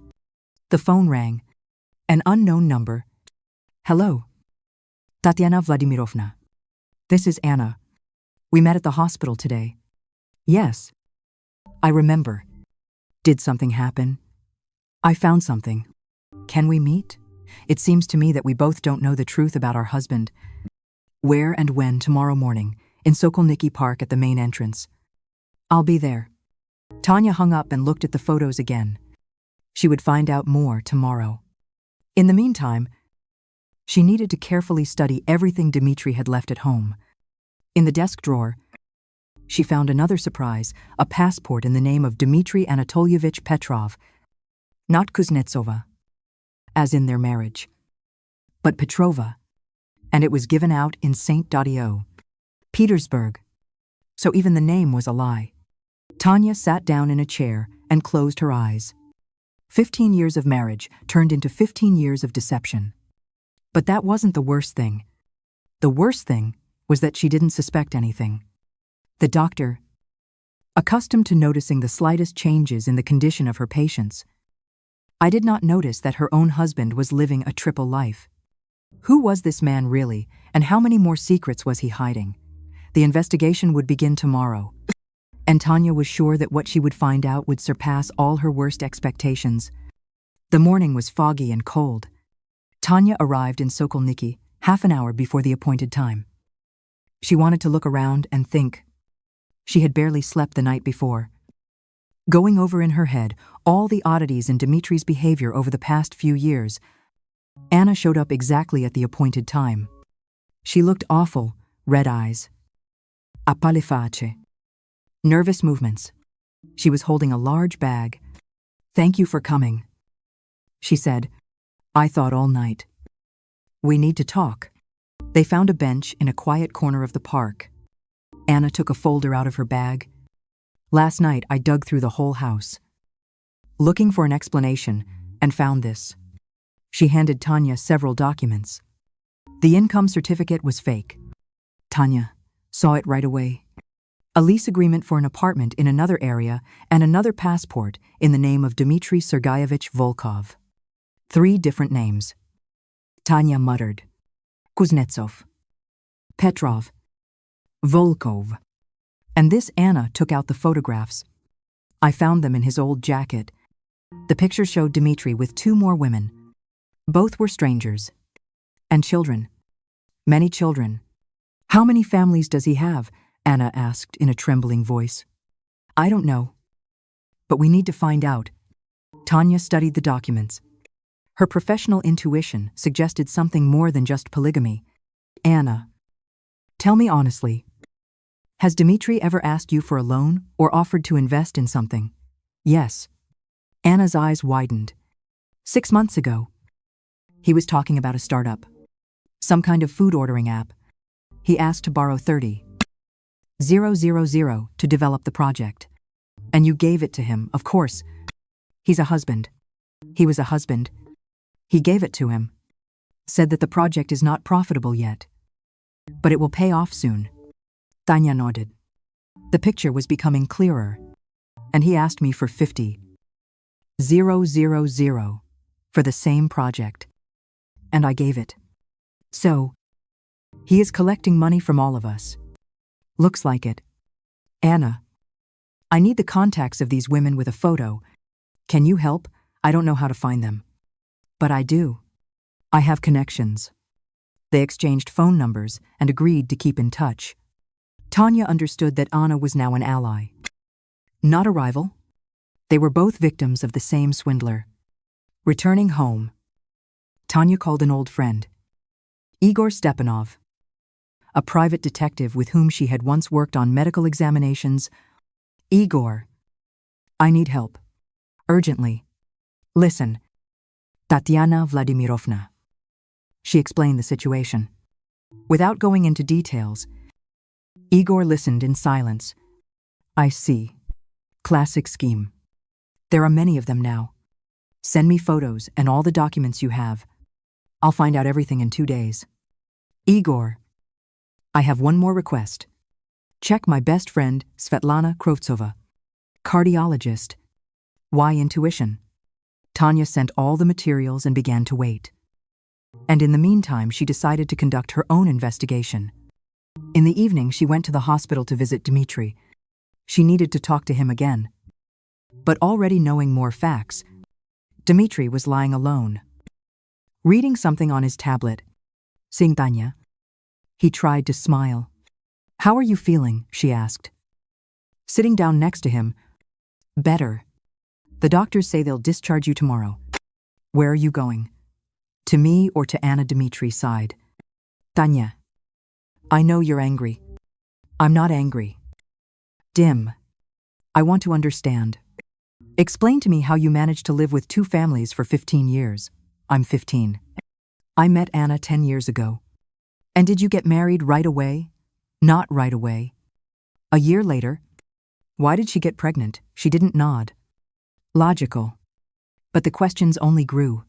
The phone rang. An unknown number. Hello. Tatiana Vladimirovna. This is Anna. We met at the hospital today. Yes. I remember. Did something happen? I found something. Can we meet? It seems to me that we both don't know the truth about our husband. Where and when? Tomorrow morning, in Sokolniki Park at the main entrance. I'll be there. Tanya hung up and looked at the photos again. She would find out more tomorrow. In the meantime, she needed to carefully study everything Dmitri had left at home. In the desk drawer, she found another surprise, a passport in the name of Dmitri Anatolyevich Petrov, not Kuznetsova, as in their marriage, but Petrova, and it was given out in St. Daudio, Petersburg, so even the name was a lie. Tanya sat down in a chair and closed her eyes. 15 years of marriage turned into 15 years of deception. But that wasn't the worst thing. The worst thing was that she didn't suspect anything. The doctor, accustomed to noticing the slightest changes in the condition of her patients, I did not notice that her own husband was living a triple life. Who was this man really, and how many more secrets was he hiding? The investigation would begin tomorrow, and Tanya was sure that what she would find out would surpass all her worst expectations. The morning was foggy and cold. Tanya arrived in Sokolniki half an hour before the appointed time. She wanted to look around and think. She had barely slept the night before. Going over in her head all the oddities in Dmitri's behavior over the past few years, Anna showed up exactly at the appointed time. She looked awful, red eyes. Appale nervous movements. She was holding a large bag. Thank you for coming, she said. I thought all night. We need to talk. They found a bench in a quiet corner of the park. Anna took a folder out of her bag. Last night I dug through the whole house, looking for an explanation, and found this. She handed Tanya several documents. The income certificate was fake. Tanya, Saw it right away. A lease agreement for an apartment in another area and another passport in the name of Dmitry Sergeyevich Volkov. 3 different names. Tanya muttered. Kuznetsov. Petrov. Volkov. And this Anna took out the photographs. I found them in his old jacket. The picture showed Dmitry with 2 more women. Both were strangers. And children. Many children. How many families does he have? Anna asked in a trembling voice. I don't know. But we need to find out. Tanya studied the documents. Her professional intuition suggested something more than just polygamy. Anna, tell me honestly, has Dmitry ever asked you for a loan or offered to invest in something? Yes. Anna's eyes widened. 6 months ago. He was talking about a startup. Some kind of food ordering app. He asked to borrow 30,000 to develop the project. And you gave it to him, of course. He's a husband. He was a husband. He gave it to him. Said that the project is not profitable yet. But it will pay off soon. Tanya nodded. The picture was becoming clearer. And he asked me for 50,000 for the same project. And I gave it. So, he is collecting money from all of us. Looks like it. Anna, I need the contacts of these women with a photo. Can you help? I don't know how to find them. But I do. I have connections. They exchanged phone numbers and agreed to keep in touch. Tanya understood that Anna was now an ally. Not a rival. They were both victims of the same swindler. Returning home, Tanya called an old friend, Igor Stepanov, a private detective with whom she had once worked on medical examinations. Igor, I need help. Urgently. Listen, Tatiana Vladimirovna. She explained the situation. Without going into details, Igor listened in silence. I see. Classic scheme. There are many of them now. Send me photos and all the documents you have. I'll find out everything in 2 days. Igor, I have one more request. Check my best friend, Svetlana Krovtsova, cardiologist. Why intuition? Tanya sent all the materials and began to wait. And in the meantime, she decided to conduct her own investigation. In the evening, she went to the hospital to visit Dmitry. She needed to talk to him again. But already knowing more facts, Dmitry was lying alone, reading something on his tablet. Seeing Tanya, he tried to smile. How are you feeling? She asked. Sitting down next to him. Better. The doctors say they'll discharge you tomorrow. Where are you going? To me or to Anna? Dmitry sighed. Tanya, I know you're angry. I'm not angry. Dim. I want to understand. Explain to me how you managed to live with 2 families for 15 years. I'm 15. I met Anna 10 years ago. And did you get married right away? Not right away. A year later? Why did she get pregnant? She didn't nod. Logical. But the questions only grew.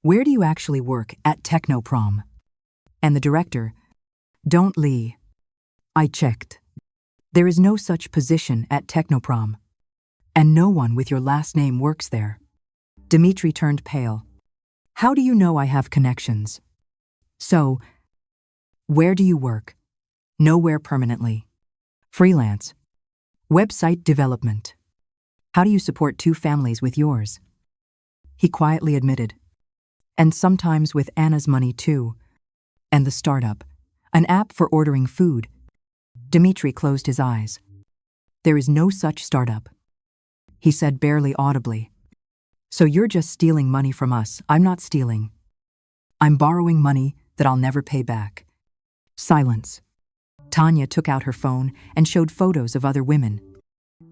Where do you actually work? At Technoprom. And the director? Don't Lee. I checked. There is no such position at Technoprom. And no one with your last name works there. Dmitry turned pale. How do you know I have connections? So, where do you work? Nowhere permanently. Freelance. Website development. How do you support 2 families with yours? He quietly admitted. And sometimes with Anna's money too. And the startup, an app for ordering food. Dmitry closed his eyes. There is no such startup. He said barely audibly. So you're just stealing money from us. I'm not stealing. I'm borrowing money that I'll never pay back. Silence. Tanya took out her phone and showed photos of other women.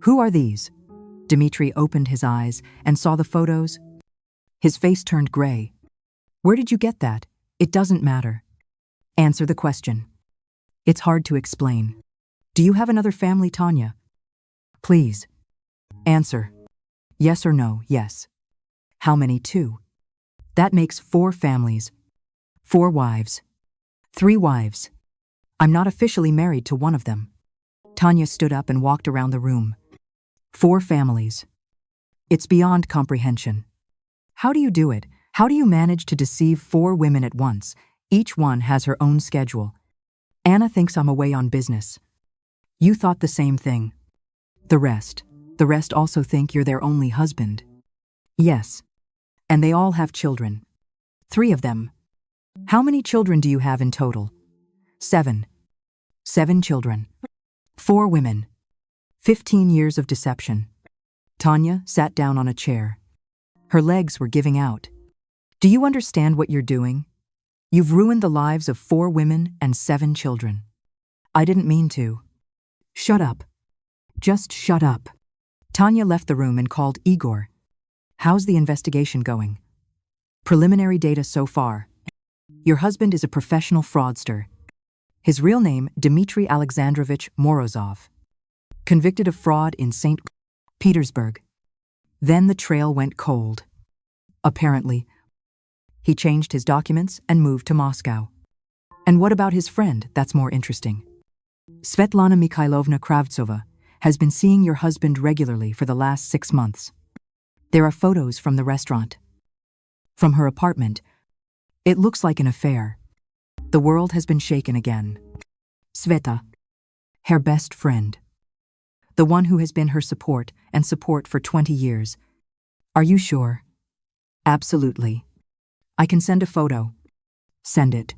Who are these? Dmitry opened his eyes and saw the photos. His face turned gray. Where did you get that? It doesn't matter. Answer the question. It's hard to explain. Do you have another family, Tanya? Please. Answer. Yes or no? Yes. How many? 2. That makes 4 families. 4 wives. 3 wives. I'm not officially married to one of them. Tanya stood up and walked around the room. 4 families. It's beyond comprehension. How do you do it? How do you manage to deceive 4 women at once? Each one has her own schedule. Anna thinks I'm away on business. You thought the same thing. The rest also think you're their only husband. Yes. And they all have children. 3 of them. How many children do you have in total? 7. 7 children. 4 women. 15 years of deception. Tanya sat down on a chair. Her legs were giving out. Do you understand what you're doing? You've ruined the lives of 4 women and 7 children. I didn't mean to. Shut up. Just shut up. Tanya left the room and called Igor. How's the investigation going? Preliminary data so far. Your husband is a professional fraudster. His real name, Dmitry Alexandrovich Morozov. Convicted of fraud in St. Petersburg. Then the trail went cold. Apparently, he changed his documents and moved to Moscow. And what about his friend? That's more interesting. Svetlana Mikhailovna Kravtsova has been seeing your husband regularly for the last 6 months. There are photos from the restaurant. From her apartment. It looks like an affair. The world has been shaken again. Sveta, her best friend. The one who has been her support for 20 years. Are you sure? Absolutely. I can send a photo. Send it.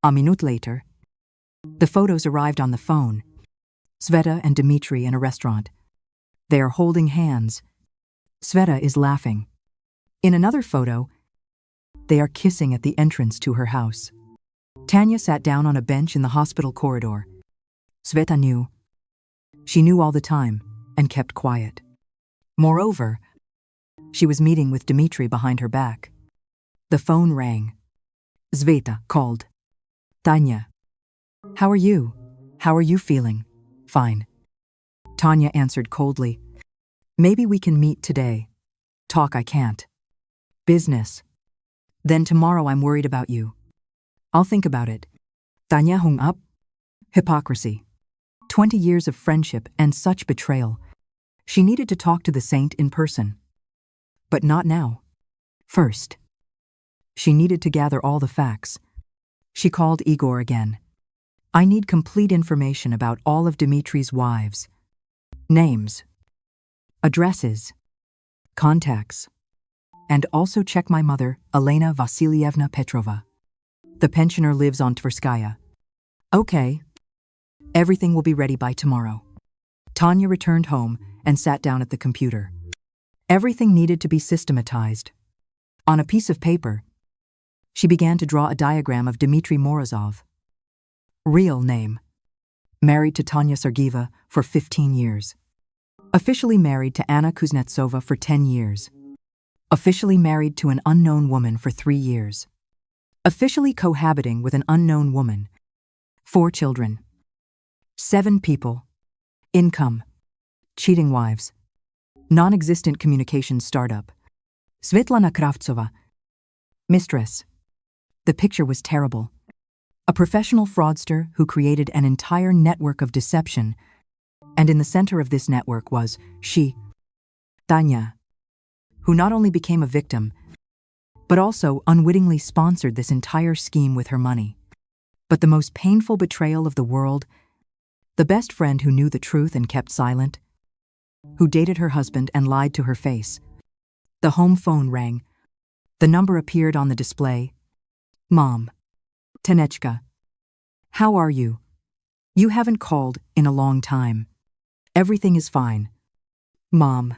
A minute later. The photos arrived on the phone. Sveta and Dmitry in a restaurant. They are holding hands. Sveta is laughing. In another photo, they are kissing at the entrance to her house. Tanya sat down on a bench in the hospital corridor. Sveta knew. She knew all the time and kept quiet. Moreover, she was meeting with Dmitry behind her back. The phone rang. Sveta called. Tanya. How are you? How are you feeling? Fine. Tanya answered coldly. Maybe we can meet today. Talk I can't. Business. Then tomorrow I'm worried about you. I'll think about it. Tanya hung up. Hypocrisy. 20 years of friendship and such betrayal. She needed to talk to the saint in person. But not now. First. She needed to gather all the facts. She called Igor again. I need complete information about all of Dmitry's wives. Names. Addresses. Contacts. And also check my mother, Elena Vasilyevna Petrova. The pensioner lives on Tverskaya. Okay. Everything will be ready by tomorrow. Tanya returned home and sat down at the computer. Everything needed to be systematized. On a piece of paper, she began to draw a diagram of Dmitry Morozov. Real name. Married to Tanya Sergeeva for 15 years. Officially married to Anna Kuznetsova for 10 years. Officially married to an unknown woman for 3 years. Officially cohabiting with an unknown woman. 4 children. 7 people. Income. Cheating wives. Non-existent communications startup. Svetlana Kravtsova. Mistress. The picture was terrible. A professional fraudster who created an entire network of deception, and in the center of this network was she, Tanya, who not only became a victim, but also unwittingly sponsored this entire scheme with her money. But the most painful betrayal of the world, the best friend who knew the truth and kept silent, who dated her husband and lied to her face. The home phone rang. The number appeared on the display. Mom. Tanechka. How are you? You haven't called in a long time. Everything is fine. Mom.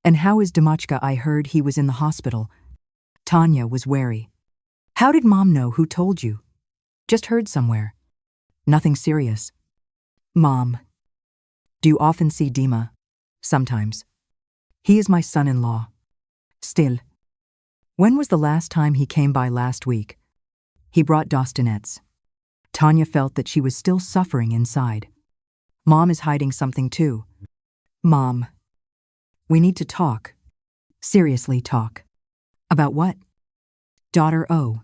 And how is Demachka? I heard he was in the hospital. Tanya was wary. How did Mom know? Who told you? Just heard somewhere. Nothing serious. Mom. Do you often see Dima? Sometimes. He is my son-in-law. Still. When was the last time he came by? Last week. He brought Dostinets. Tanya felt that she was still suffering inside. Mom is hiding something too. Mom. We need to talk. Seriously talk. About what? Daughter O.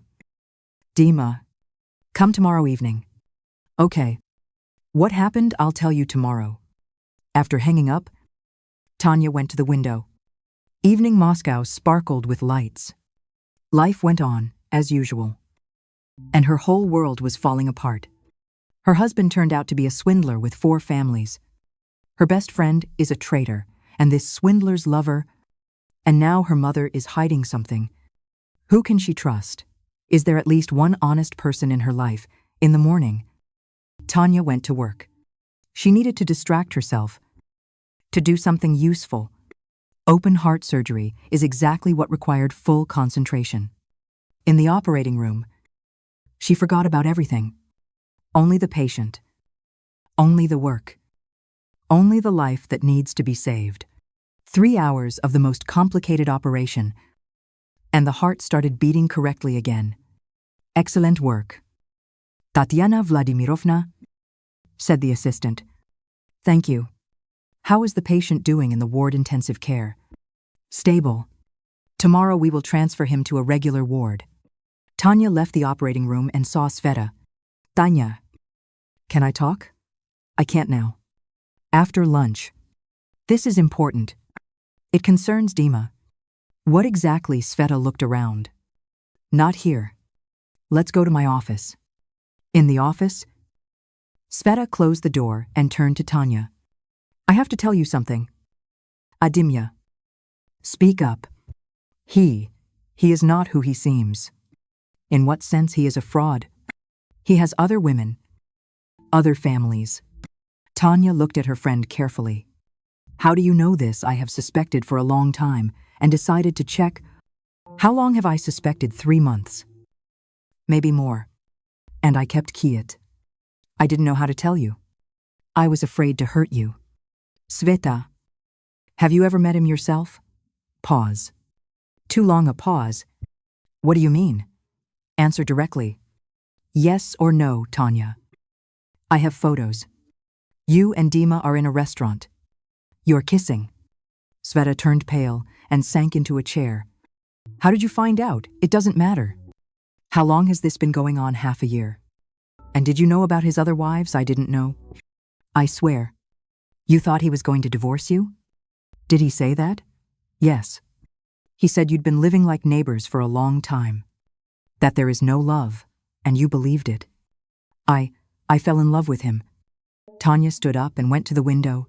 Dima. Come tomorrow evening. Okay. What happened, I'll tell you tomorrow. After hanging up, Tanya went to the window. Evening Moscow sparkled with lights. Life went on, as usual. And her whole world was falling apart. Her husband turned out to be a swindler with 4 families. Her best friend is a traitor, and this swindler's lover, and now her mother is hiding something. Who can she trust? Is there at least one honest person in her life? In the morning, Tanya went to work. She needed to distract herself, to do something useful. Open heart surgery is exactly what required full concentration. In the operating room, she forgot about everything. Only the patient. Only the work. Only the life that needs to be saved. 3 hours of the most complicated operation, and the heart started beating correctly again. Excellent work. Tatiana Vladimirovna, said the assistant. Thank you. How is the patient doing in the ward intensive care? Stable. Tomorrow we will transfer him to a regular ward. Tanya left the operating room and saw Sveta. Tanya, can I talk? I can't now. After lunch. This is important. It concerns Dima. What exactly? Sveta looked around. Not here. Let's go to my office. In the office? Sveta closed the door and turned to Tanya. I have to tell you something. Adimya. Speak up. He is not who he seems. In what sense? He is a fraud. He has other women. Other families. Tanya looked at her friend carefully. How do you know this? I have suspected for a long time and decided to check. How long have I suspected? 3 months. Maybe more. And I kept quiet. I didn't know how to tell you. I was afraid to hurt you. Sveta. Have you ever met him yourself? Pause. Too long a pause. What do you mean? Answer directly. Yes or no, Tanya. I have photos. You and Dima are in a restaurant. You're kissing. Sveta turned pale and sank into a chair. How did you find out? It doesn't matter. How long has this been going on? Half a year. And did you know about his other wives? I didn't know. I swear. You thought he was going to divorce you? Did he say that? Yes. He said you'd been living like neighbors for a long time. That there is no love, and you believed it. I fell in love with him. Tanya stood up and went to the window.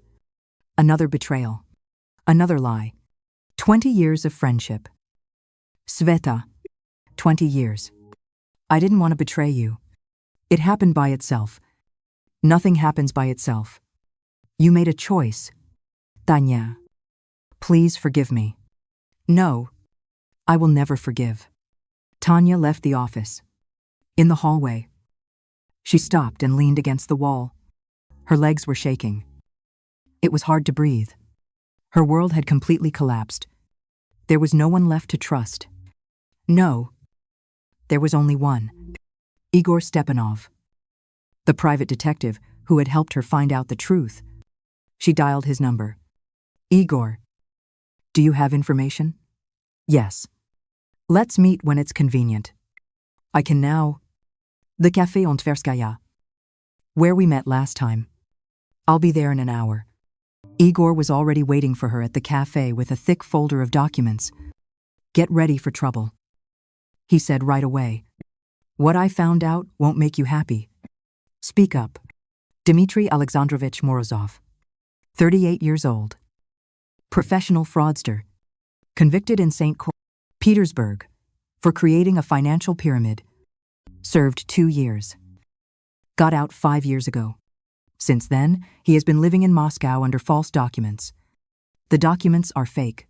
Another betrayal. Another lie. 20 years of friendship. Sveta. 20 years. I didn't want to betray you. It happened by itself. Nothing happens by itself. You made a choice. Tanya. Please forgive me. No. I will never forgive. Tanya left the office. In the hallway, she stopped and leaned against the wall. Her legs were shaking. It was hard to breathe. Her world had completely collapsed. There was no one left to trust. No. There was only one. Igor Stepanov, the private detective who had helped her find out the truth. She dialed his number. Igor, do you have information? Yes. Let's meet when it's convenient. I can now. The Café on Tverskaya. Where we met last time. I'll be there in an hour. Igor was already waiting for her at the cafe with a thick folder of documents. Get ready for trouble. He said right away. What I found out won't make you happy. Speak up. Dmitry Alexandrovich Morozov. 38 years old. Professional fraudster. Convicted in St. Petersburg for creating a financial pyramid. Served 2 years. Got out 5 years ago. Since then, he has been living in Moscow under false documents. The documents are fake.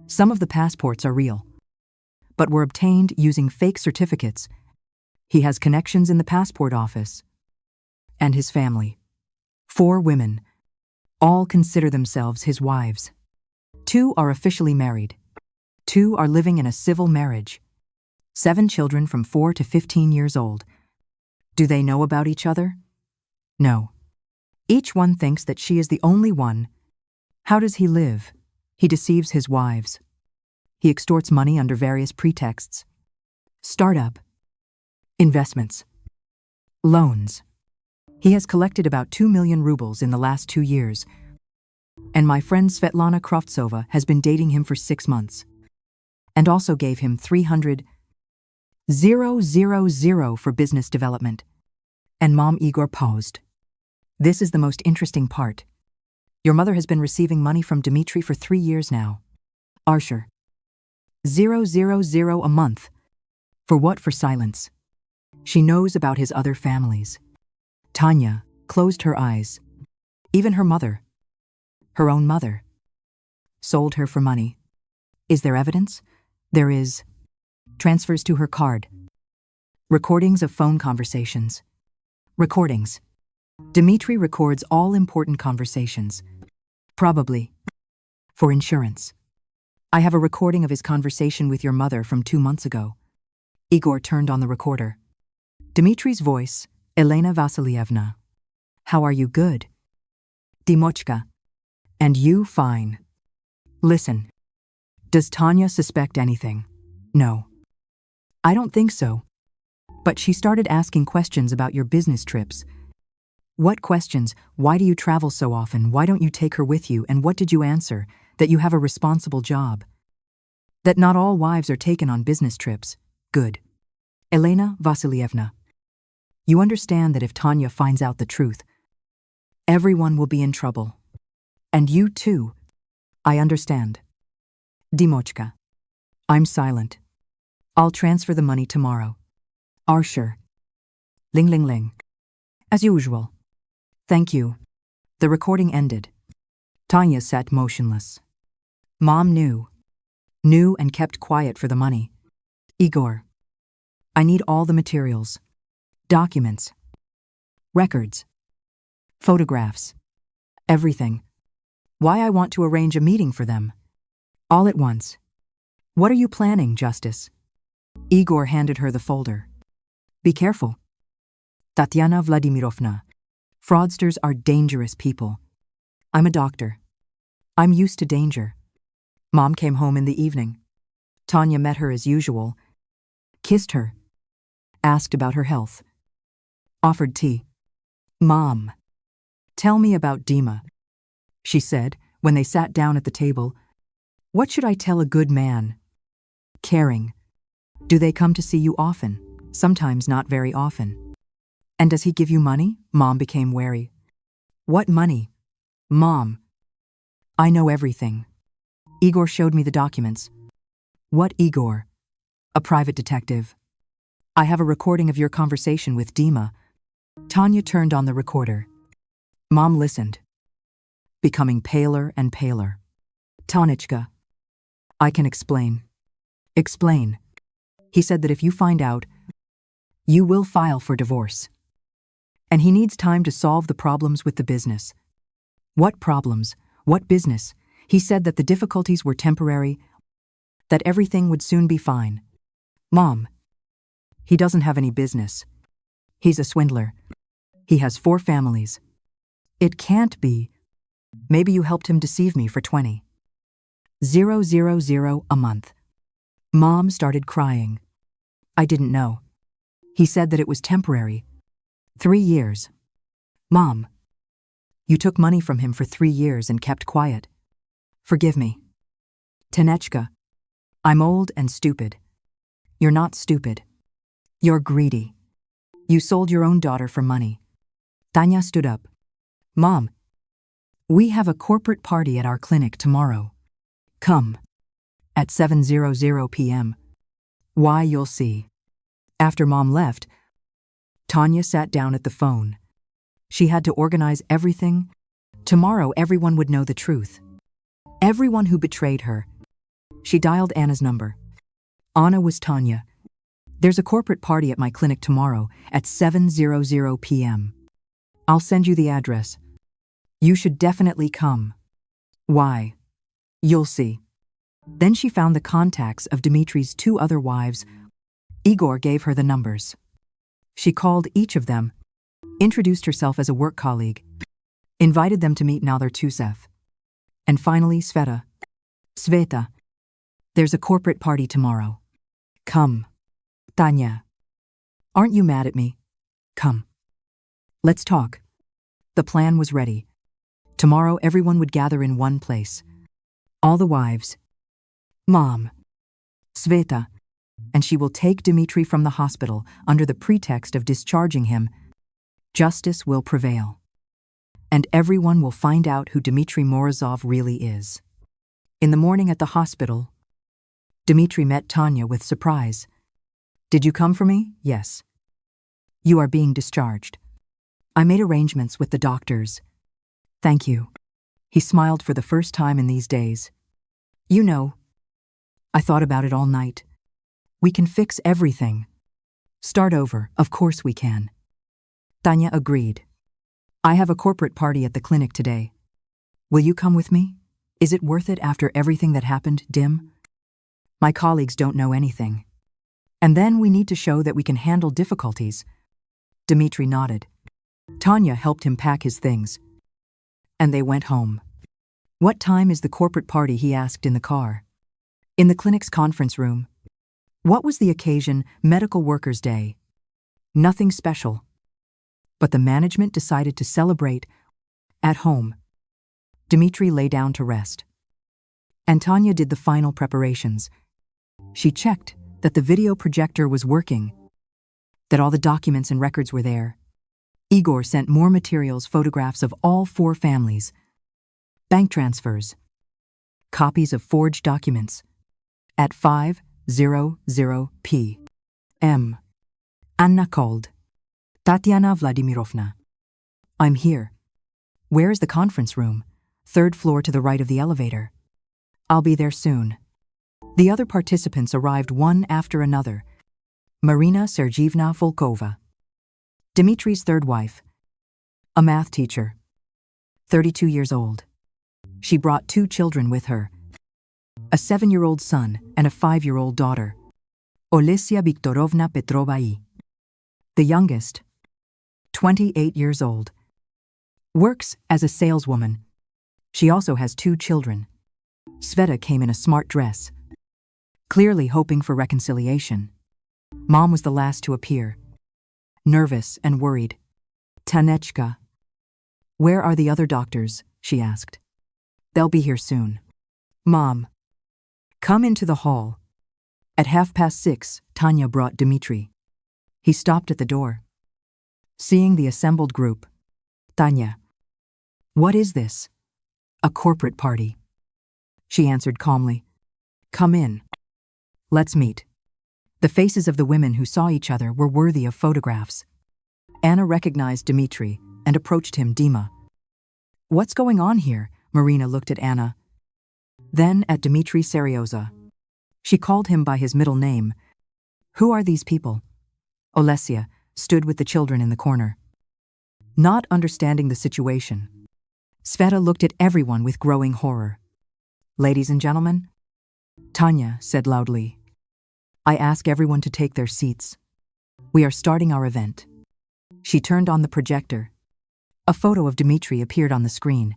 Some of the passports are real, but were obtained using fake certificates. He has connections in the passport office. And his family. 4 women. All consider themselves his wives. 2 are officially married. 2 are living in a civil marriage. 7 children from 4 to 15 years old. Do they know about each other? No. Each one thinks that she is the only one. How does he live? He deceives his wives. He extorts money under various pretexts. Startup. Investments. Loans. He has collected about 2 million rubles in the last 2 years, and my friend Svetlana Kravtsova has been dating him for 6 months, and also gave him 300,000 for business development. And Mom Igor paused. This is the most interesting part. Your mother has been receiving money from Dmitry for 3 years now. Arshur. 000 a month. For what? For silence. She knows about his other families. Tanya closed her eyes. Even her mother, her own mother, sold her for money. Is there evidence? There is. Transfers to her card. Recordings of phone conversations. Recordings. Dmitry records all important conversations. Probably. For insurance. I have a recording of his conversation with your mother from 2 months ago. Igor turned on the recorder. Dmitry's voice, Elena Vasilievna. How are you? Good. Dimochka. And you? Fine. Listen. Does Tanya suspect anything? No. I don't think so. But she started asking questions about your business trips. What questions? Why do you travel so often? Why don't you take her with you? And what did you answer? That you have a responsible job. That not all wives are taken on business trips. Good. Elena Vasilievna. You understand that if Tanya finds out the truth, everyone will be in trouble. And you too. I understand. Dimochka. I'm silent. I'll transfer the money tomorrow. Arshur. Ling ling ling. As usual. Thank you. The recording ended. Tanya sat motionless. Mom knew and kept quiet for the money. Igor. I need all the materials. Documents. Records. Photographs. Everything. Why I want to arrange a meeting for them. All at once. What are you planning, Justice? Igor handed her the folder. Be careful. Tatyana Vladimirovna. Fraudsters are dangerous people. I'm a doctor. I'm used to danger. Mom came home in the evening. Tanya met her as usual, kissed her, asked about her health, offered tea. Mom, tell me about Dima, she said when they sat down at the table. What should I tell a good man? Caring. Do they come to see you often? Sometimes not very often. And does he give you money? Mom became wary. What money? Mom. I know everything. Igor showed me the documents. What Igor? A private detective. I have a recording of your conversation with Dima. Tanya turned on the recorder. Mom listened, becoming paler and paler. Tanichka. I can explain. Explain. He said that if you find out, you will file for divorce. And he needs time to solve the problems with the business. What problems? What business? He said that the difficulties were temporary, that everything would soon be fine. Mom. He doesn't have any business. He's a swindler. He has 4 families. It can't be. Maybe you helped him deceive me for 20,000 a month. Mom started crying. I didn't know. He said that it was temporary. 3 years. Mom. You took money from him for 3 years and kept quiet. Forgive me. Tanechka. I'm old and stupid. You're not stupid. You're greedy. You sold your own daughter for money. Tanya stood up. Mom. We have a corporate party at our clinic tomorrow. Come. At 7:00 p.m. Why, you'll see. After Mom left, Tanya sat down at the phone. She had to organize everything. Tomorrow everyone would know the truth. Everyone who betrayed her. She dialed Anna's number. Anna was Tanya. There's a corporate party at my clinic tomorrow at 7:00 p.m. I'll send you the address. You should definitely come. Why? You'll see. Then she found the contacts of Dmitry's 2 other wives. Igor gave her the numbers. She called each of them, introduced herself as a work colleague, invited them to meet Nader Tusev. And finally Sveta. There's a corporate party tomorrow. Come. Tanya. Aren't you mad at me? Come. Let's talk. The plan was ready. Tomorrow everyone would gather in one place. All the wives. Mom. Sveta. And she will take Dmitri from the hospital under the pretext of discharging him. Justice will prevail. And everyone will find out who Dmitri Morozov really is. In the morning at the hospital, Dmitri met Tanya with surprise. Did you come for me? Yes. You are being discharged. I made arrangements with the doctors. Thank you. He smiled for the first time in these days. You know, I thought about it all night. We can fix everything. Start over, of course we can. Tanya agreed. I have a corporate party at the clinic today. Will you come with me? Is it worth it after everything that happened, Dim? My colleagues don't know anything. And then we need to show that we can handle difficulties. Dmitri nodded. Tanya helped him pack his things. And they went home. What time is the corporate party? He asked in the car. In the clinic's conference room. What was the occasion? Medical Workers' Day. Nothing special. But the management decided to celebrate at home. Dmitri lay down to rest. And Tanya did the final preparations. She checked that the video projector was working, that all the documents and records were there. Igor sent more materials, photographs of all 4 families, bank transfers, copies of forged documents. At 5:00 p.m. Anna called. Tatiana Vladimirovna. I'm here. Where is the conference room? 3rd floor to the right of the elevator. I'll be there soon. The other participants arrived one after another. Marina Sergeyevna Volkova. Dmitri's 3rd wife. A math teacher. 32 years old. She brought 2 children with her. A 7-year-old son and a 5-year-old daughter. Olesya Viktorovna Petrovai. The youngest. 28 years old. Works as a saleswoman. She also has 2 children. Sveta came in a smart dress, clearly hoping for reconciliation. Mom was the last to appear, nervous and worried. Tanechka. Where are the other doctors? She asked. They'll be here soon. Mom. Come into the hall. At 6:30, Tanya brought Dmitri. He stopped at the door. Seeing the assembled group. Tanya. What is this? A corporate party. She answered calmly. Come in. Let's meet. The faces of the women who saw each other were worthy of photographs. Anna recognized Dmitri and approached him. Dima. What's going on here? Marina looked at Anna. Then at Dmitri Seryoza. She called him by his middle name. Who are these people? Olesya stood with the children in the corner. Not understanding the situation, Sveta looked at everyone with growing horror. Ladies and gentlemen, Tanya said loudly, I ask everyone to take their seats. We are starting our event. She turned on the projector. A photo of Dmitri appeared on the screen.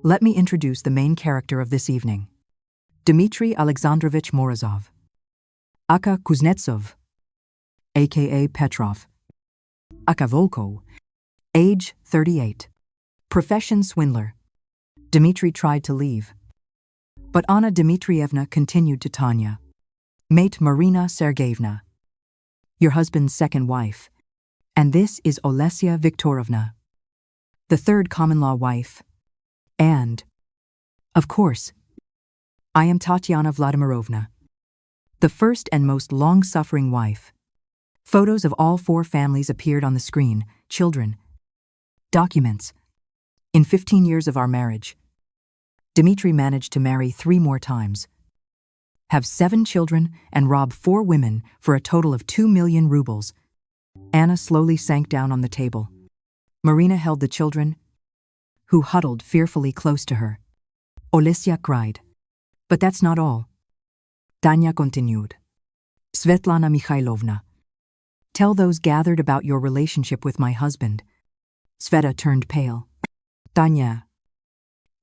Let me introduce the main character of this evening. Dmitri Alexandrovich Morozov. Aka Kuznetsov, aka Petrov. Aka Volko. Age 38. Profession swindler. Dmitri tried to leave. But Anna Dmitrievna continued to Tanya. Mate Marina Sergeyevna. Your husband's 2nd wife. And this is Olesya Viktorovna. The 3rd common-law wife. And, of course, I am Tatiana Vladimirovna. The 1st and most long-suffering wife. Photos of all 4 families appeared on the screen. Children. Documents. In 15 years of our marriage, Dmitri managed to marry 3 more times, have 7 children, and rob 4 women for a total of 2 million rubles. Anna slowly sank down on the table. Marina held the children, who huddled fearfully close to her. Olesya cried. But that's not all. Tanya continued. Svetlana Mikhailovna. Tell those gathered about your relationship with my husband. Sveta turned pale. Tanya.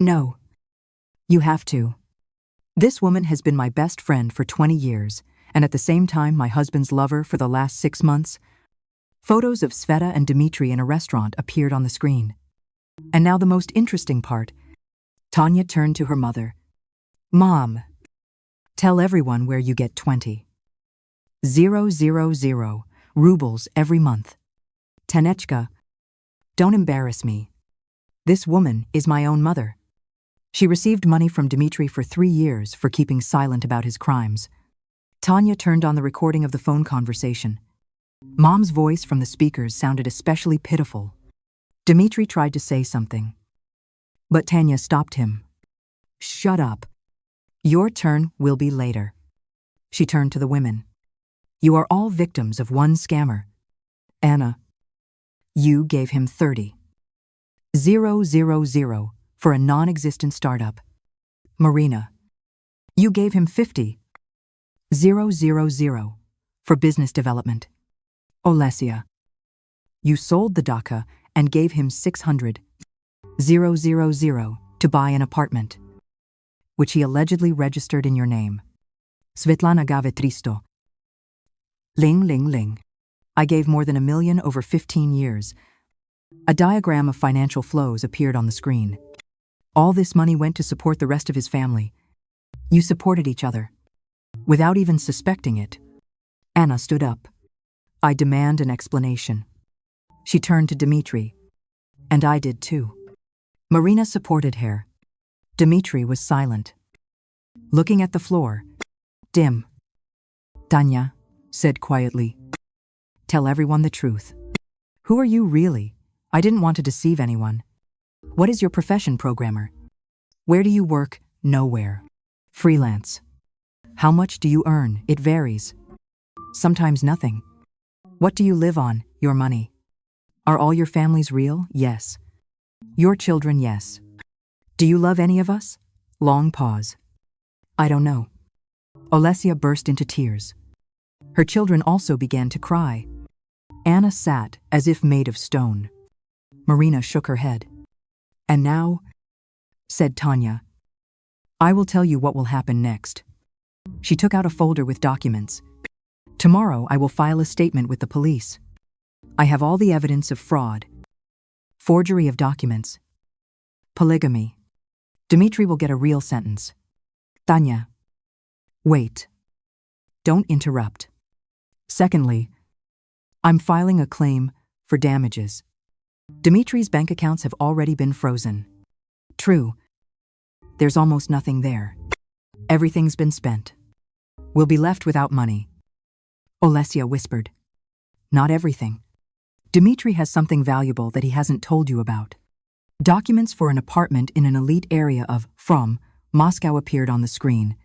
No. You have to. This woman has been my best friend for 20 years, and at the same time my husband's lover for the last 6 months. Photos of Sveta and Dmitry in a restaurant appeared on the screen. And now the most interesting part. Tanya turned to her mother. Mom, tell everyone where you get 20,000 rubles every month. Tanechka, don't embarrass me. This woman is my own mother. She received money from Dmitry for 3 years for keeping silent about his crimes. Tanya turned on the recording of the phone conversation. Mom's voice from the speakers sounded especially pitiful. Dmitry tried to say something, but Tanya stopped him. Shut up. Your turn will be later. She turned to the women. You are all victims of one scammer. Anna, you gave him 30,000 for a non-existent startup. Marina, you gave him 50,000 for business development. Olesia, you sold the dacha and gave him 600,000 to buy an apartment, which he allegedly registered in your name. Svetlana gave 300,000. Ling. I gave more than 1 million over 15 years. A diagram of financial flows appeared on the screen. All this money went to support the rest of his family. You supported each other, without even suspecting it. Anna stood up. I demand an explanation. She turned to Dmitry. And I did too. Marina supported her. Dmitry was silent, looking at the floor. Dim. Tanya said quietly, tell everyone the truth. Who are you really? I didn't want to deceive anyone. What is your profession, programmer? Where do you work? Nowhere. Freelance. How much do you earn? It varies. Sometimes nothing. What do you live on? Your money. Are all your families real? Yes. Your children? Yes. Do you love any of us? Long pause. I don't know. Olesia burst into tears. Her children also began to cry. Anna sat as if made of stone. Marina shook her head. And now, said Tanya, I will tell you what will happen next. She took out a folder with documents. Tomorrow I will file a statement with the police. I have all the evidence of fraud, forgery of documents, polygamy. Dmitry will get a real sentence. Tanya, wait. Don't interrupt. Secondly, I'm filing a claim for damages. Dmitry's bank accounts have already been frozen. True. There's almost nothing there. Everything's been spent. We'll be left without money. Olesia whispered. Not everything. Dmitry has something valuable that he hasn't told you about. Documents for an apartment in an elite area of, from, Moscow appeared on the screen.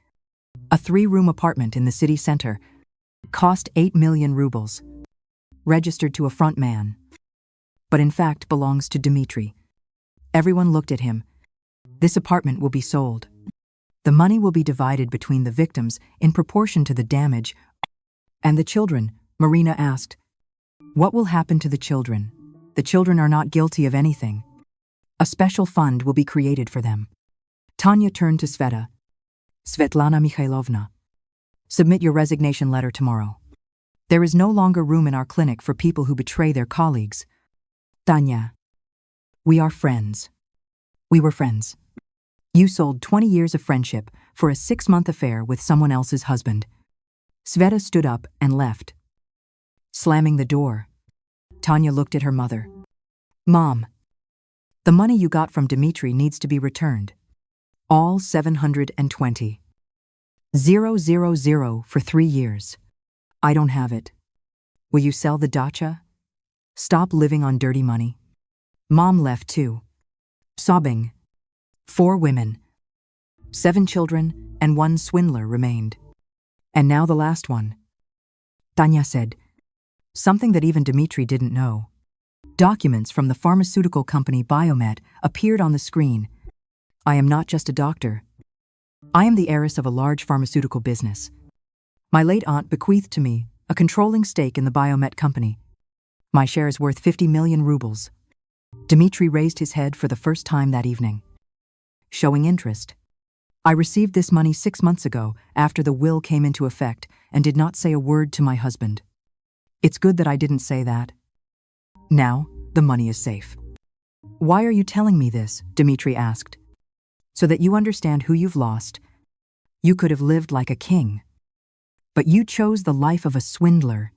A 3-room apartment in the city center cost 8 million rubles, registered to a front man, but in fact belongs to Dmitry. Everyone looked at him. This apartment will be sold. The money will be divided between the victims in proportion to the damage. And the children, Marina asked. What will happen to the children? The children are not guilty of anything. A special fund will be created for them. Tanya turned to Sveta. Svetlana Mikhailovna, submit your resignation letter tomorrow. There is no longer room in our clinic for people who betray their colleagues. Tanya, we are friends. We were friends. You sold 20 years of friendship for a 6-month affair with someone else's husband. Sveta stood up and left. Slamming the door, Tanya looked at her mother. Mom, the money you got from Dmitry needs to be returned. All 720,000 for 3 years. I don't have it. Will you sell the dacha? Stop living on dirty money. Mom left too. Sobbing. 4 women, 7 children, and 1 swindler remained. And now the last one. Tanya said, something that even Dmitry didn't know. Documents from the pharmaceutical company Biomet appeared on the screen. I am not just a doctor. I am the heiress of a large pharmaceutical business. My late aunt bequeathed to me a controlling stake in the Biomet company. My share is worth 50 million rubles. Dmitry raised his head for the first time that evening, showing interest. I received this money 6 months ago after the will came into effect and did not say a word to my husband. It's good that I didn't say that. Now, the money is safe. Why are you telling me this? Dmitri asked. So that you understand who you've lost. You could have lived like a king. But you chose the life of a swindler.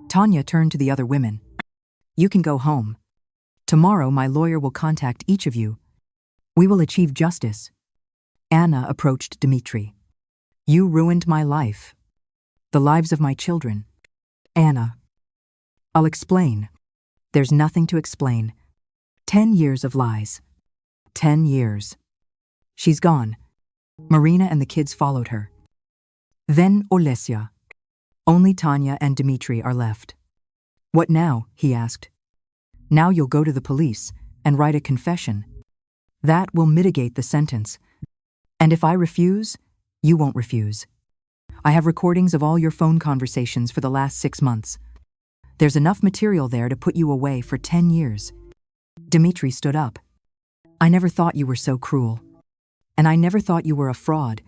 Tanya turned to the other women. You can go home. Tomorrow my lawyer will contact each of you. We will achieve justice. Anna approached Dmitri. You ruined my life. The lives of my children. Anna. I'll explain. There's nothing to explain. 10 years of lies. 10 years. She's gone. Marina and the kids followed her. Then Olesya. Only Tanya and Dmitri are left. What now? He asked. Now you'll go to the police and write a confession. That will mitigate the sentence. And if I refuse, you won't refuse. I have recordings of all your phone conversations for the last 6 months. There's enough material there to put you away for 10 years. Dmitri stood up. I never thought you were so cruel. And I never thought you were a fraud.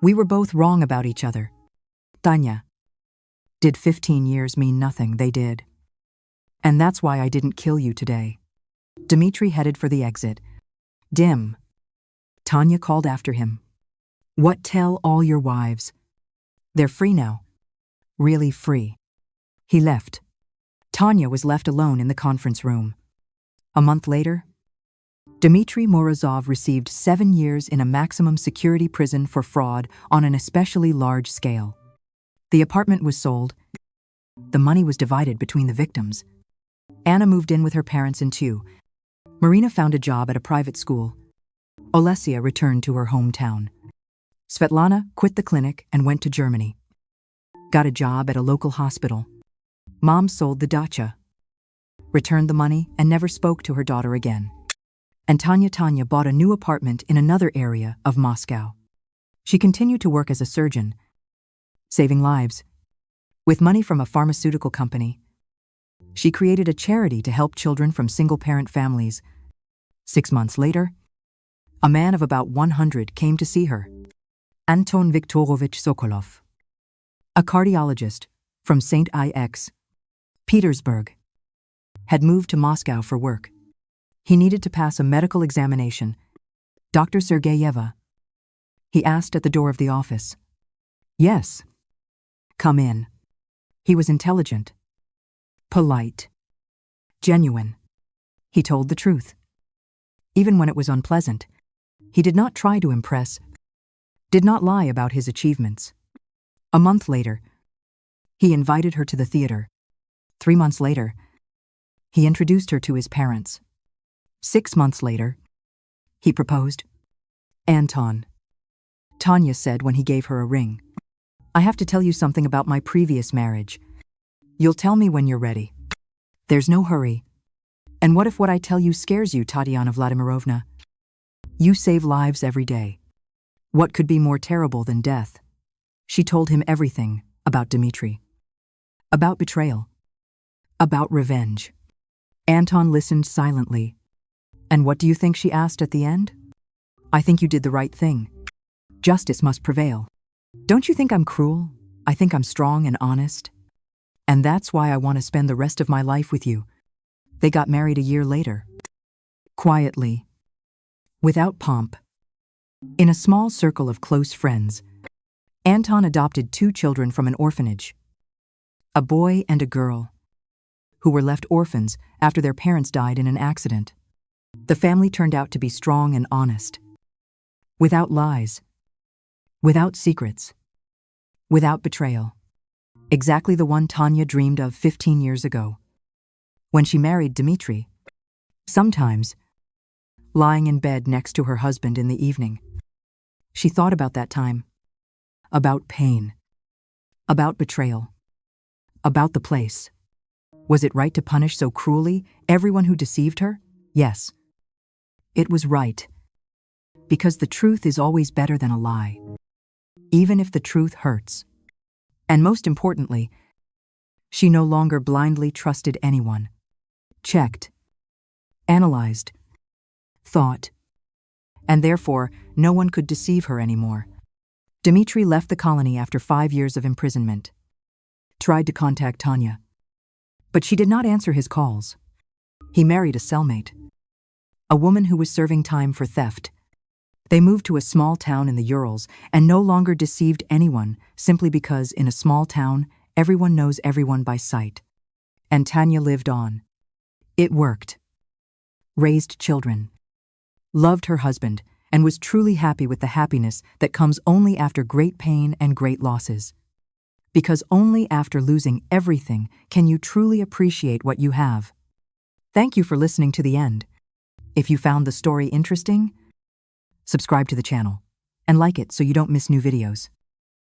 We were both wrong about each other. Tanya. Did 15 years mean nothing? They did. And that's why I didn't kill you today. Dmitri headed for the exit. Dim. Tanya called after him. What? Tell all your wives. They're free now. Really free. He left. Tanya was left alone in the conference room. A month later, Dmitri Morozov received 7 years in a maximum security prison for fraud on an especially large scale. The apartment was sold. The money was divided between the victims. Anna moved in with her parents in 2. Marina found a job at a private school. Olesya returned to her hometown. Svetlana quit the clinic and went to Germany. Got a job at a local hospital. Mom sold the dacha, returned the money, and never spoke to her daughter again. And Tanya bought a new apartment in another area of Moscow. She continued to work as a surgeon, saving lives. With money from a pharmaceutical company, she created a charity to help children from single-parent families. 6 months later, a man of about 100 came to see her. Anton Viktorovich Sokolov, a cardiologist from St. Ix, Petersburg, had moved to Moscow for work. He needed to pass a medical examination. Dr. Sergeyeva. He asked at the door of the office. Yes. Come in. He was intelligent, polite, genuine. He told the truth. Even when it was unpleasant, he did not try to impress, did not lie about his achievements. A month later, he invited her to the theater. 3 months later, he introduced her to his parents. 6 months later, he proposed. Anton. Tanya said when he gave her a ring. I have to tell you something about my previous marriage. You'll tell me when you're ready. There's no hurry. And what if what I tell you scares you, Tatiana Vladimirovna? You save lives every day. What could be more terrible than death? She told him everything about Dmitri. About betrayal. About revenge. Anton listened silently. And what do you think she asked at the end? I think you did the right thing. Justice must prevail. Don't you think I'm cruel? I think I'm strong and honest. And that's why I want to spend the rest of my life with you. They got married a year later. Quietly. Without pomp. In a small circle of close friends. Anton adopted 2 children from an orphanage. A boy and a girl, who were left orphans after their parents died in an accident. The family turned out to be strong and honest. Without lies. Without secrets. Without betrayal. Exactly the one Tanya dreamed of 15 years ago. When she married Dmitri. Sometimes, lying in bed next to her husband in the evening, she thought about that time. About pain. About betrayal. About the place. Was it right to punish so cruelly everyone who deceived her? Yes. It was right. Because the truth is always better than a lie. Even if the truth hurts. And most importantly, she no longer blindly trusted anyone. Checked. Analyzed. Thought. And therefore, no one could deceive her anymore. Dmitri left the colony after 5 years of imprisonment. Tried to contact Tanya. But she did not answer his calls. He married a cellmate, a woman who was serving time for theft. They moved to a small town in the Urals and no longer deceived anyone simply because in a small town, everyone knows everyone by sight. And Tanya lived on. It worked. Raised children. Loved her husband and was truly happy with the happiness that comes only after great pain and great losses. Because only after losing everything can you truly appreciate what you have. Thank you for listening to the end. If you found the story interesting, subscribe to the channel and like it so you don't miss new videos.